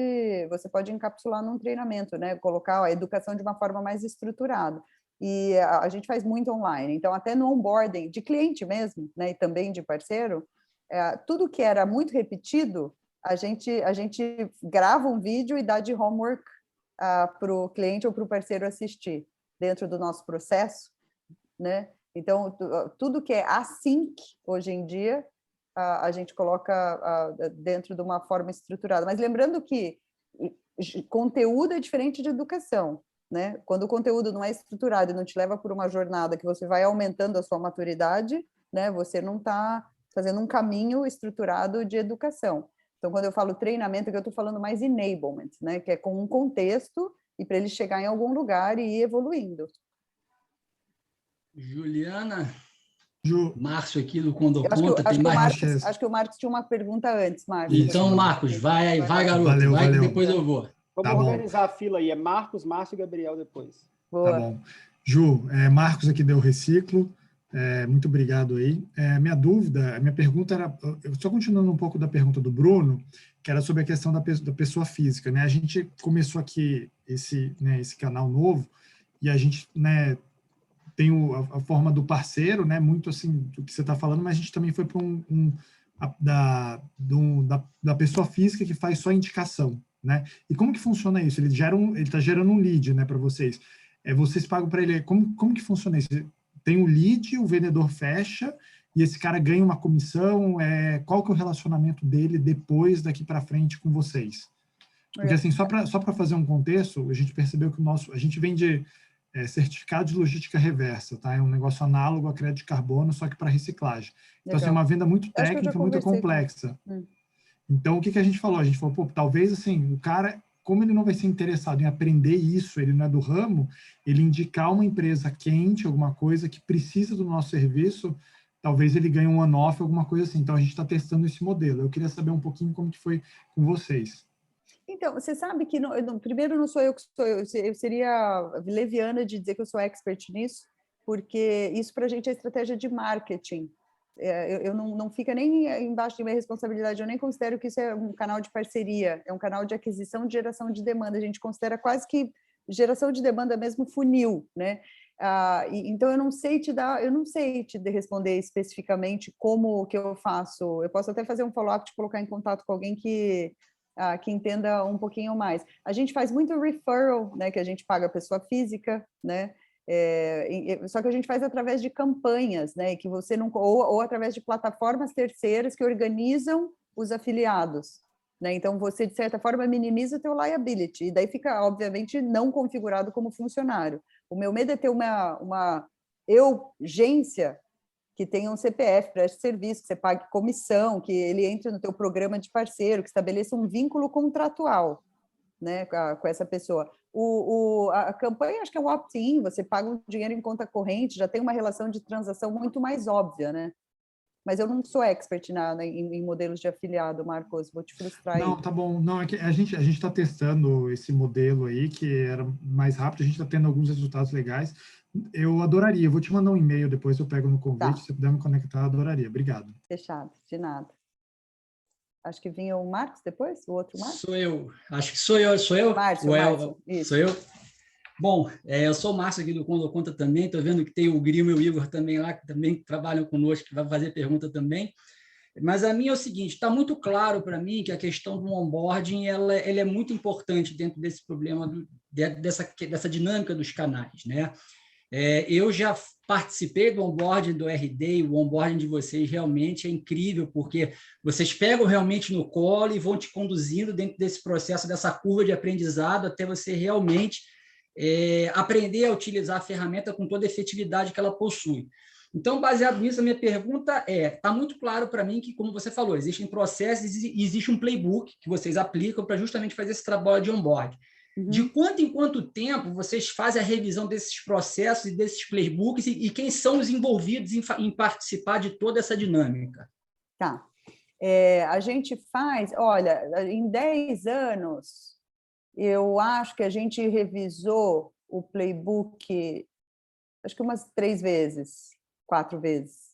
encapsular num treinamento, né? Colocar a educação de uma forma mais estruturada. E a gente faz muito online, então até no onboarding de cliente mesmo, né, e também de parceiro, tudo que era muito repetido, a gente grava um vídeo e dá de homework para o cliente ou para o parceiro assistir dentro do nosso processo, né? Então, tudo que é async hoje em dia, a gente coloca dentro de uma forma estruturada. Mas lembrando que conteúdo é diferente de educação, né? Quando o conteúdo não é estruturado e não te leva por uma jornada que você vai aumentando a sua maturidade, né? Você não está fazendo um caminho estruturado de educação. Então, quando eu falo treinamento, eu estou falando mais enablement, né? Que é com um contexto e para ele chegar em algum lugar e ir evoluindo. Juliana, Márcio aqui do Quando Conta. Acho que o Marcos tinha uma pergunta antes, Marcos. Então, Marcos, vai, garoto. Valeu. Que depois eu vou. Vamos organizar a fila aí. É Marcos, Márcio e Gabriel depois. Boa. Tá bom. Ju, Marcos aqui deu Reciclo. Muito obrigado aí. Minha pergunta era, só continuando um pouco da pergunta do Bruno, que era sobre a questão da pessoa física, né? A gente começou aqui esse canal novo e a gente, né, tem a forma do parceiro, né? Muito assim do que você está falando, mas a gente também foi para da pessoa física que faz só indicação, né? E como que funciona isso? Ele está gerando um lead, né, para vocês. Vocês pagam para ele. Como que funciona isso? Tem um lead, o vendedor fecha e esse cara ganha uma comissão. Qual que é o relacionamento dele depois daqui para frente com vocês? Porque assim, só para fazer um contexto, a gente percebeu que a gente vende certificado de logística reversa, tá? É um negócio análogo a crédito de carbono, só que para reciclagem. Então, assim, é uma venda muito técnica, muito complexa. Então, o que a gente falou? A gente falou, pô, talvez, assim, o cara, como ele não vai ser interessado em aprender isso, ele não é do ramo, ele indicar uma empresa quente, alguma coisa que precisa do nosso serviço, talvez ele ganhe um one-off, alguma coisa assim. Então, a gente está testando esse modelo. Eu queria saber um pouquinho como que foi com vocês. Então, você sabe que, primeiro, não sou eu que sou eu seria leviana de dizer que eu sou expert nisso, porque isso para a gente é estratégia de marketing. Eu não fica nem embaixo de minha responsabilidade, eu nem considero que isso é um canal de parceria, é um canal de aquisição de geração de demanda, a gente considera quase que geração de demanda mesmo funil, né? Então eu não sei te responder especificamente como que eu faço. Eu posso até fazer um follow-up, te colocar em contato com alguém que entenda um pouquinho mais. A gente faz muito referral, né, que a gente paga a pessoa física, né? Só que a gente faz através de campanhas, né, que você não ou através de plataformas terceiras que organizam os afiliados, né? Então você de certa forma minimiza o teu liability e daí fica obviamente não configurado como funcionário. O meu medo é ter uma agência que tenha um CPF, preste serviço, que você pague comissão, que ele entre no teu programa de parceiro, que estabeleça um vínculo contratual, né, com essa pessoa. A campanha, acho que é um opt-in, você paga um dinheiro em conta corrente, já tem uma relação de transação muito mais óbvia, né? Mas eu não sou expert em modelos de afiliado, Marcos, vou te frustrar aí. Não, tá bom. Não, é que a gente está testando esse modelo aí, que era mais rápido, a gente está tendo alguns resultados legais. Eu adoraria, eu vou te mandar um e-mail depois, eu pego no convite, se puder me conectar, eu adoraria. Obrigado. Fechado, de nada. Acho que vinha o Marcos depois, o outro Marcos? Sou eu, acho que sou eu. Márcio, sou eu. Bom, eu sou o Márcio aqui do Quando Conta também, estou vendo que tem o Grilo e o Igor também lá, que também trabalham conosco, que vai fazer pergunta também. Mas a minha é o seguinte, está muito claro para mim que a questão do onboarding ela é muito importante dentro desse problema, dessa dinâmica dos canais, né? Eu já participei do onboarding do RD e o onboarding de vocês realmente é incrível, porque vocês pegam realmente no colo e vão te conduzindo dentro desse processo, dessa curva de aprendizado, até você realmente aprender a utilizar a ferramenta com toda a efetividade que ela possui. Então, baseado nisso, a minha pergunta está muito claro para mim que, como você falou, existem processos e existe um playbook que vocês aplicam para justamente fazer esse trabalho de onboarding. De quanto em quanto tempo vocês fazem a revisão desses processos e desses playbooks e quem são os envolvidos em participar de toda essa dinâmica? Tá. A gente faz, olha, em 10 anos, eu acho que a gente revisou o playbook, acho que umas 3 vezes, 4 vezes.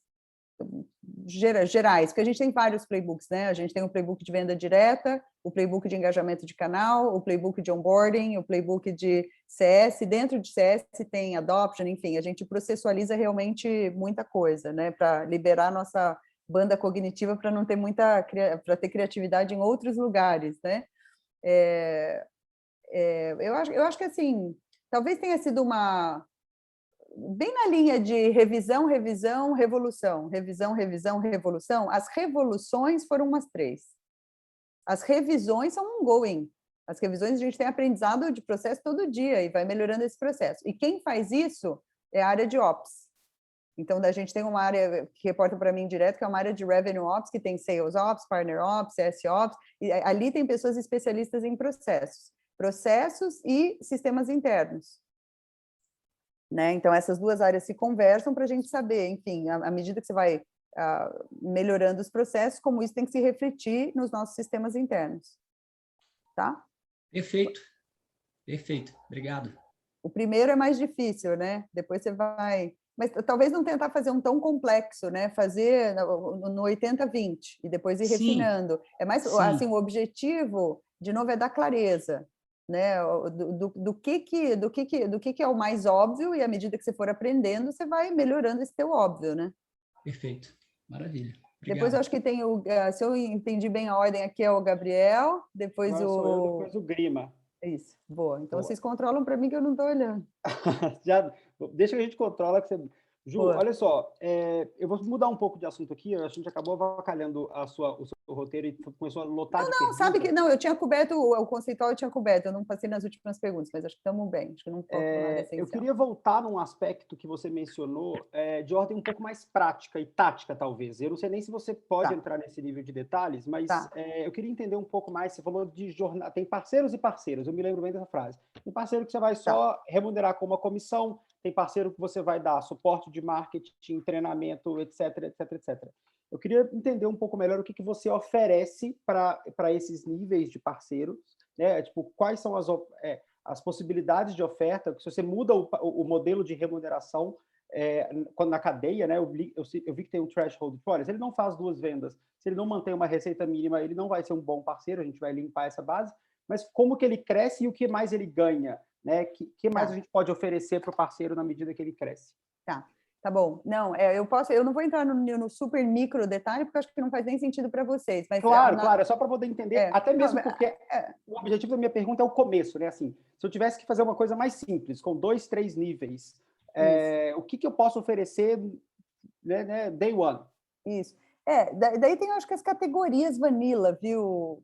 Gerais, porque a gente tem vários playbooks, né? A gente tem o playbook de venda direta, o playbook de engajamento de canal, o playbook de onboarding, o playbook de CS, dentro de CS tem adoption, enfim, a gente processualiza realmente muita coisa, né? Para liberar nossa banda cognitiva para não ter para ter criatividade em outros lugares, né? Eu acho que assim, talvez tenha sido bem na linha de revisão, revolução, revisão, revolução. As revoluções foram umas 3. As revisões são ongoing. As revisões a gente tem aprendizado de processo todo dia e vai melhorando esse processo. E quem faz isso é a área de Ops. Então, a gente tem uma área que reporta para mim direto, que é uma área de Revenue Ops, que tem Sales Ops, Partner Ops, CS Ops, e ali tem pessoas especialistas em processos e sistemas internos. né? Então, essas duas áreas se conversam para a gente saber, enfim, à medida que você vai melhorando os processos, como isso tem que se refletir nos nossos sistemas internos. Tá? Perfeito. Perfeito. Obrigado. O primeiro é mais difícil, né? Depois você vai... Mas talvez não tentar fazer um tão complexo, né? Fazer no 80-20 e depois ir refinando. É mais assim, o objetivo, de novo, é dar clareza, né? Do que é o mais óbvio, e à medida que você for aprendendo, você vai melhorando esse teu óbvio, né? Perfeito. Maravilha. Obrigado. Depois eu acho que tem se eu entendi bem a ordem aqui, é o Gabriel, depois depois o Grima. Isso, boa. Então, Boa. Vocês controlam para mim que eu não estou olhando. Deixa que a gente controla. Que você... Ju, boa. Olha só, eu vou mudar um pouco de assunto aqui, a gente acabou avacalhando o seu roteiro e começou a lotar de perguntas. Sabe que não, eu tinha coberto, o conceitual eu tinha coberto, eu não passei nas últimas perguntas, mas acho que estamos bem, acho que não falta nada essencial. Eu queria voltar num aspecto que você mencionou, de ordem um pouco mais prática e tática, talvez. Eu não sei nem se você pode entrar nesse nível de detalhes, mas eu queria entender um pouco mais, você falou de jornada, tem parceiros e parceiros, eu me lembro bem dessa frase. Tem parceiro que você vai só remunerar com uma comissão, tem parceiro que você vai dar suporte de marketing, treinamento, etc, etc, etc. Eu queria entender um pouco melhor o que você oferece para esses níveis de parceiros, né? Tipo, quais são as possibilidades de oferta, se você muda o modelo de remuneração quando na cadeia, né? Eu vi que tem um threshold. Olha, se ele não faz 2 vendas, se ele não mantém uma receita mínima, ele não vai ser um bom parceiro, a gente vai limpar essa base, mas como que ele cresce e o que mais ele ganha, né? Que mais a gente pode oferecer para o parceiro na medida que ele cresce? Tá bom. Não, eu não vou entrar no super micro detalhe, porque eu acho que não faz nem sentido para vocês. Mas claro, é só para poder entender, até mesmo porque o objetivo da minha pergunta é o começo, né? Assim, se eu tivesse que fazer uma coisa mais simples, com 2, 3 níveis, o que eu posso oferecer, né, day one? Isso. Daí tem, acho que as categorias vanilla, viu,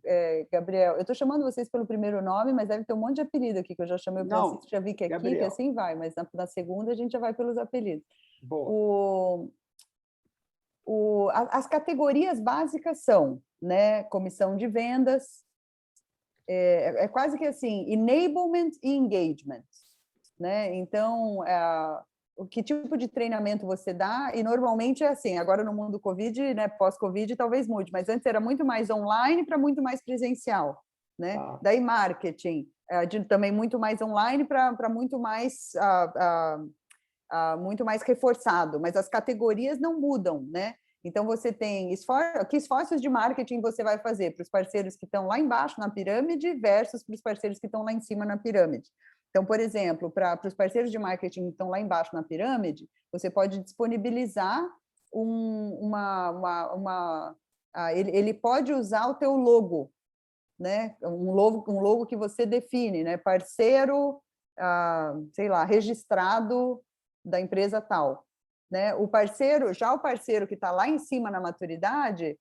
Gabriel? Eu estou chamando vocês pelo primeiro nome, mas deve ter um monte de apelido aqui, que eu já chamei o Francisco, já vi que é aqui, que assim vai, mas na segunda a gente já vai pelos apelidos. Boa. As categorias básicas são, né, comissão de vendas, quase que assim, enablement e engagement, né? Então, que tipo de treinamento você dá, e normalmente é assim, agora no mundo Covid, né, pós-Covid talvez mude, mas antes era muito mais online para muito mais presencial, né? Daí marketing, também muito mais online para muito mais reforçado, mas as categorias não mudam, né? Então, você tem que esforços de marketing você vai fazer para os parceiros que estão lá embaixo na pirâmide versus para os parceiros que estão lá em cima na pirâmide. Então, por exemplo, para os parceiros de marketing que estão lá embaixo na pirâmide, você pode disponibilizar ele pode usar o teu logo, né? Um logo que você define, né? Parceiro, sei lá, registrado da empresa tal, né? O parceiro que está lá em cima na maturidade,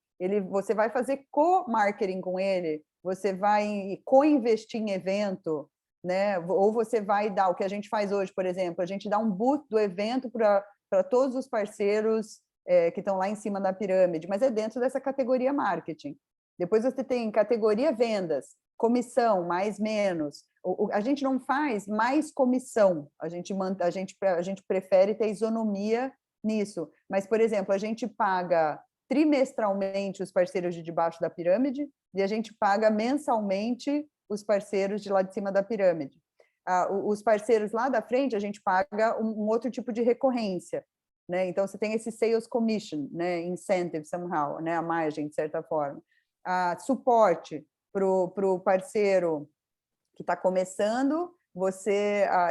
você vai fazer co-marketing com ele, você vai co-investir em evento, né? Ou você vai dar o que a gente faz hoje, por exemplo, a gente dá um booth do evento para todos os parceiros que estão lá em cima da pirâmide, mas é dentro dessa categoria marketing. Depois você tem categoria vendas, comissão, mais, menos. A gente não faz mais comissão, a gente prefere ter isonomia nisso. Mas, por exemplo, a gente paga trimestralmente os parceiros de debaixo da pirâmide e a gente paga mensalmente os parceiros de lá de cima da pirâmide. Os parceiros lá da frente, a gente paga um outro tipo de recorrência, né? Então, você tem esse sales commission, né? Incentive, somehow, né? A margem, de certa forma. Suporte para o parceiro que está começando,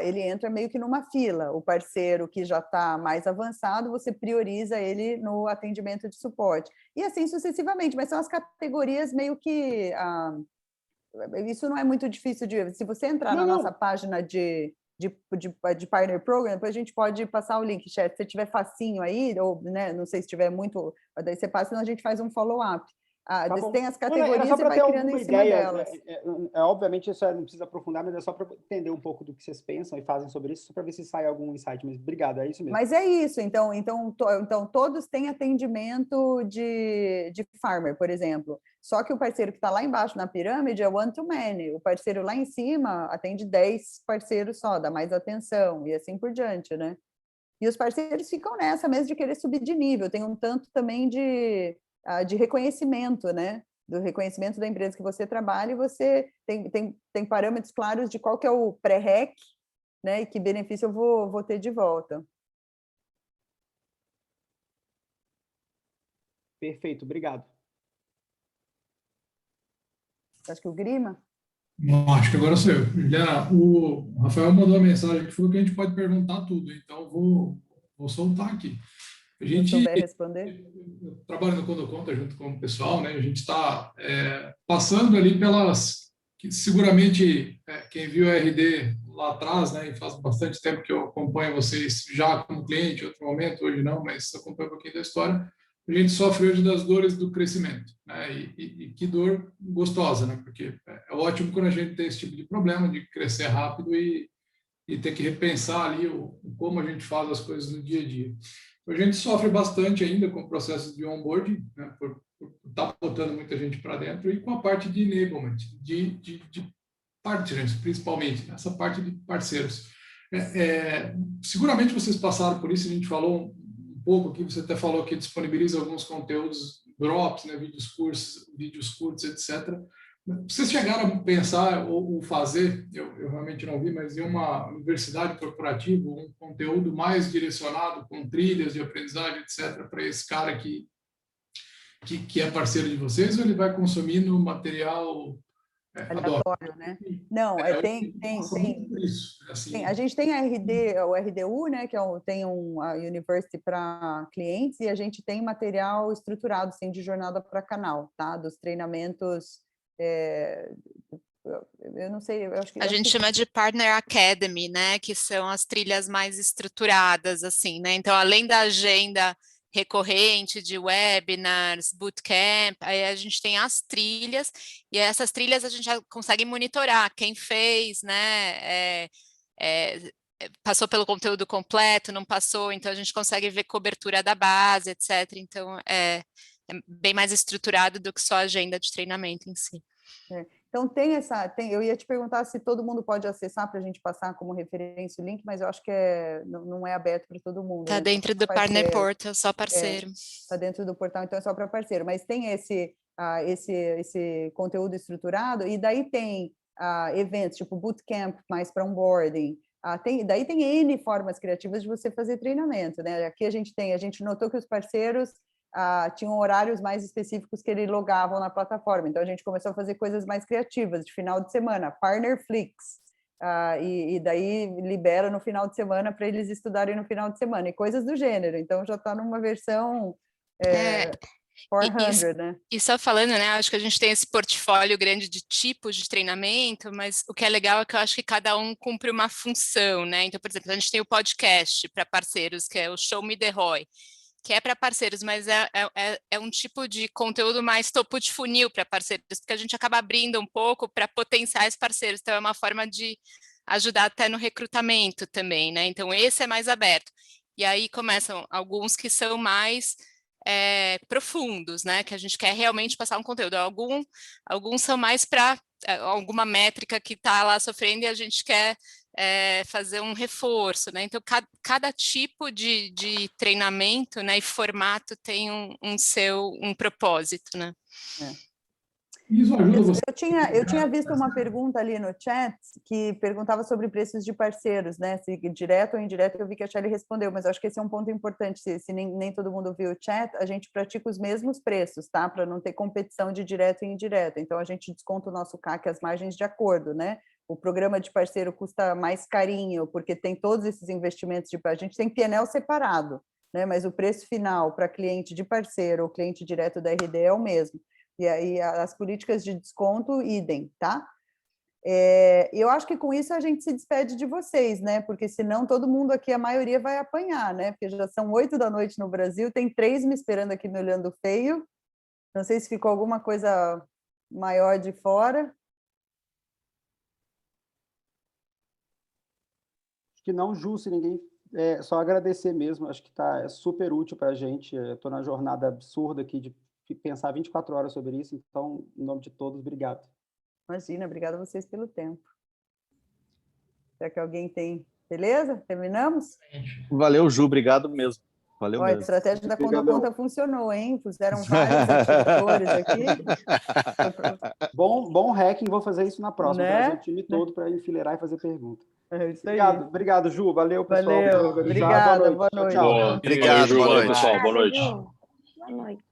ele entra meio que numa fila. O parceiro que já está mais avançado, você prioriza ele no atendimento de suporte. E assim sucessivamente, mas são as categorias meio que... isso não é muito difícil de... Se você entrar na nossa página de Partner Program, depois a gente pode passar o link, chat. Se tiver facinho aí, ou né, não sei se tiver muito, daí você passa, senão a gente faz um follow-up. Tem as categorias, você vai criando em cima delas. Obviamente, isso não precisa aprofundar, mas é só para entender um pouco do que vocês pensam e fazem sobre isso, para ver se sai algum insight. Mas obrigado, é isso mesmo. Mas é isso, então todos têm atendimento de farmer, por exemplo. Só que o parceiro que está lá embaixo na pirâmide é one-to-many, o parceiro lá em cima atende 10 parceiros só, dá mais atenção, e assim por diante, né? E os parceiros ficam nessa mesmo de querer subir de nível, tem um tanto também de reconhecimento, né? Do reconhecimento da empresa que você trabalha, e você tem parâmetros claros de qual que é o pré-rec, né? E que benefício eu vou ter de volta. Perfeito, obrigado. Acho que o Grima? Bom, acho que agora sou eu. Juliana, o Rafael mandou uma mensagem que falou que a gente pode perguntar tudo, então vou soltar aqui. A gente souber responder. Trabalha no Quando Conta junto com o pessoal, né? A gente está passando ali pelas... que seguramente, quem viu a RD lá atrás, né? E faz bastante tempo que eu acompanho vocês já como cliente, em outro momento, hoje não, mas acompanho um pouquinho da história. A gente sofre hoje das dores do crescimento, né? E que dor gostosa, né? Porque é ótimo quando a gente tem esse tipo de problema de crescer rápido e ter que repensar ali como a gente faz as coisas no dia a dia. A gente sofre bastante ainda com o processo de onboarding, né? Por estar botando muita gente para dentro, e com a parte de enablement, de partners, principalmente, essa parte de parceiros. Seguramente vocês passaram por isso, a gente falou um pouco aqui, você até falou que disponibiliza alguns conteúdos, drops, né, vídeos curtos, etc. Vocês chegaram a pensar ou fazer, eu realmente não vi, mas em uma universidade corporativa, um conteúdo mais direcionado, com trilhas de aprendizagem, etc., para esse cara que é parceiro de vocês, ou ele vai consumindo material aleatório, né? Não, tem isso, assim. A gente tem o RDU, né, que tem a University para clientes, e a gente tem material estruturado, sim, de jornada para canal, tá? Dos treinamentos, eu não sei, eu acho que... A gente chama de Partner Academy, né, que são as trilhas mais estruturadas, assim, né? Então, além da agenda recorrente de webinars, bootcamp, aí a gente tem as trilhas, e essas trilhas a gente já consegue monitorar quem fez, né, passou pelo conteúdo completo, não passou, então a gente consegue ver cobertura da base, etc. Então, é bem mais estruturado do que só a agenda de treinamento em si. Então, eu ia te perguntar se todo mundo pode acessar para a gente passar como referência o link, mas eu acho que não é aberto para todo mundo. Está dentro do Partner Portal, só parceiro. Está dentro do portal, então é só para parceiro. Mas tem esse conteúdo estruturado, e daí tem eventos, tipo bootcamp, mais para onboarding. Daí tem N formas criativas de você fazer treinamento, né? Aqui a gente notou que os parceiros tinham horários mais específicos que eles logavam na plataforma, então a gente começou a fazer coisas mais criativas, de final de semana, Partner Flix, e daí libera no final de semana para eles estudarem no final de semana, e coisas do gênero, então já está numa versão 400, né? E só falando, né, acho que a gente tem esse portfólio grande de tipos de treinamento, mas o que é legal é que eu acho que cada um cumpre uma função, né? Então, por exemplo, a gente tem o podcast para parceiros, que é o Show Me The ROI, que é para parceiros, mas é um tipo de conteúdo mais topo de funil para parceiros, porque a gente acaba abrindo um pouco para potenciais parceiros, então é uma forma de ajudar até no recrutamento também, né? Então esse é mais aberto. E aí começam alguns que são mais profundos, né? Que a gente quer realmente passar um conteúdo. Alguns são mais para alguma métrica que está lá sofrendo e a gente quer fazer um reforço, né? Então, cada tipo de treinamento, né, e formato tem um propósito, né? Isso ajuda você. Eu tinha visto uma pergunta ali no chat que perguntava sobre preços de parceiros, né? Se direto ou indireto, eu vi que a Shelly respondeu, mas acho que esse é um ponto importante. Se nem todo mundo viu o chat, a gente pratica os mesmos preços, tá? Para não ter competição de direto e indireto. Então, a gente desconta o nosso CAC, as margens de acordo, né? O programa de parceiro custa mais carinho, porque tem todos esses investimentos, a gente tem PNL separado, né? Mas o preço final para cliente de parceiro ou cliente direto da RD é o mesmo. E aí as políticas de desconto, idem, tá? Eu acho que com isso a gente se despede de vocês, né? Porque senão todo mundo aqui, a maioria vai apanhar, né? Porque já são 8 da noite no Brasil, tem 3 me esperando aqui me olhando feio. Não sei se ficou alguma coisa maior de fora. Acho que não, Ju, se ninguém... só agradecer mesmo, acho que é super útil para a gente. Estou na jornada absurda aqui de pensar 24 horas sobre isso, então, em nome de todos, obrigado. Imagina, obrigada a vocês pelo tempo. Será que alguém tem... Beleza? Terminamos? Valeu, Ju, obrigado mesmo. Valeu Olha, mesmo. a estratégia da Conta funcionou, hein? Puseram vários atiradores aqui. Bom hacking, vou fazer isso na próxima. Né? Trazer o time todo para enfileirar e fazer pergunta. É isso aí. Obrigado, Ju. Valeu, pessoal. Valeu. Obrigada, boa noite. Tchau. Obrigado, boa noite. Pessoal, boa noite. Boa noite.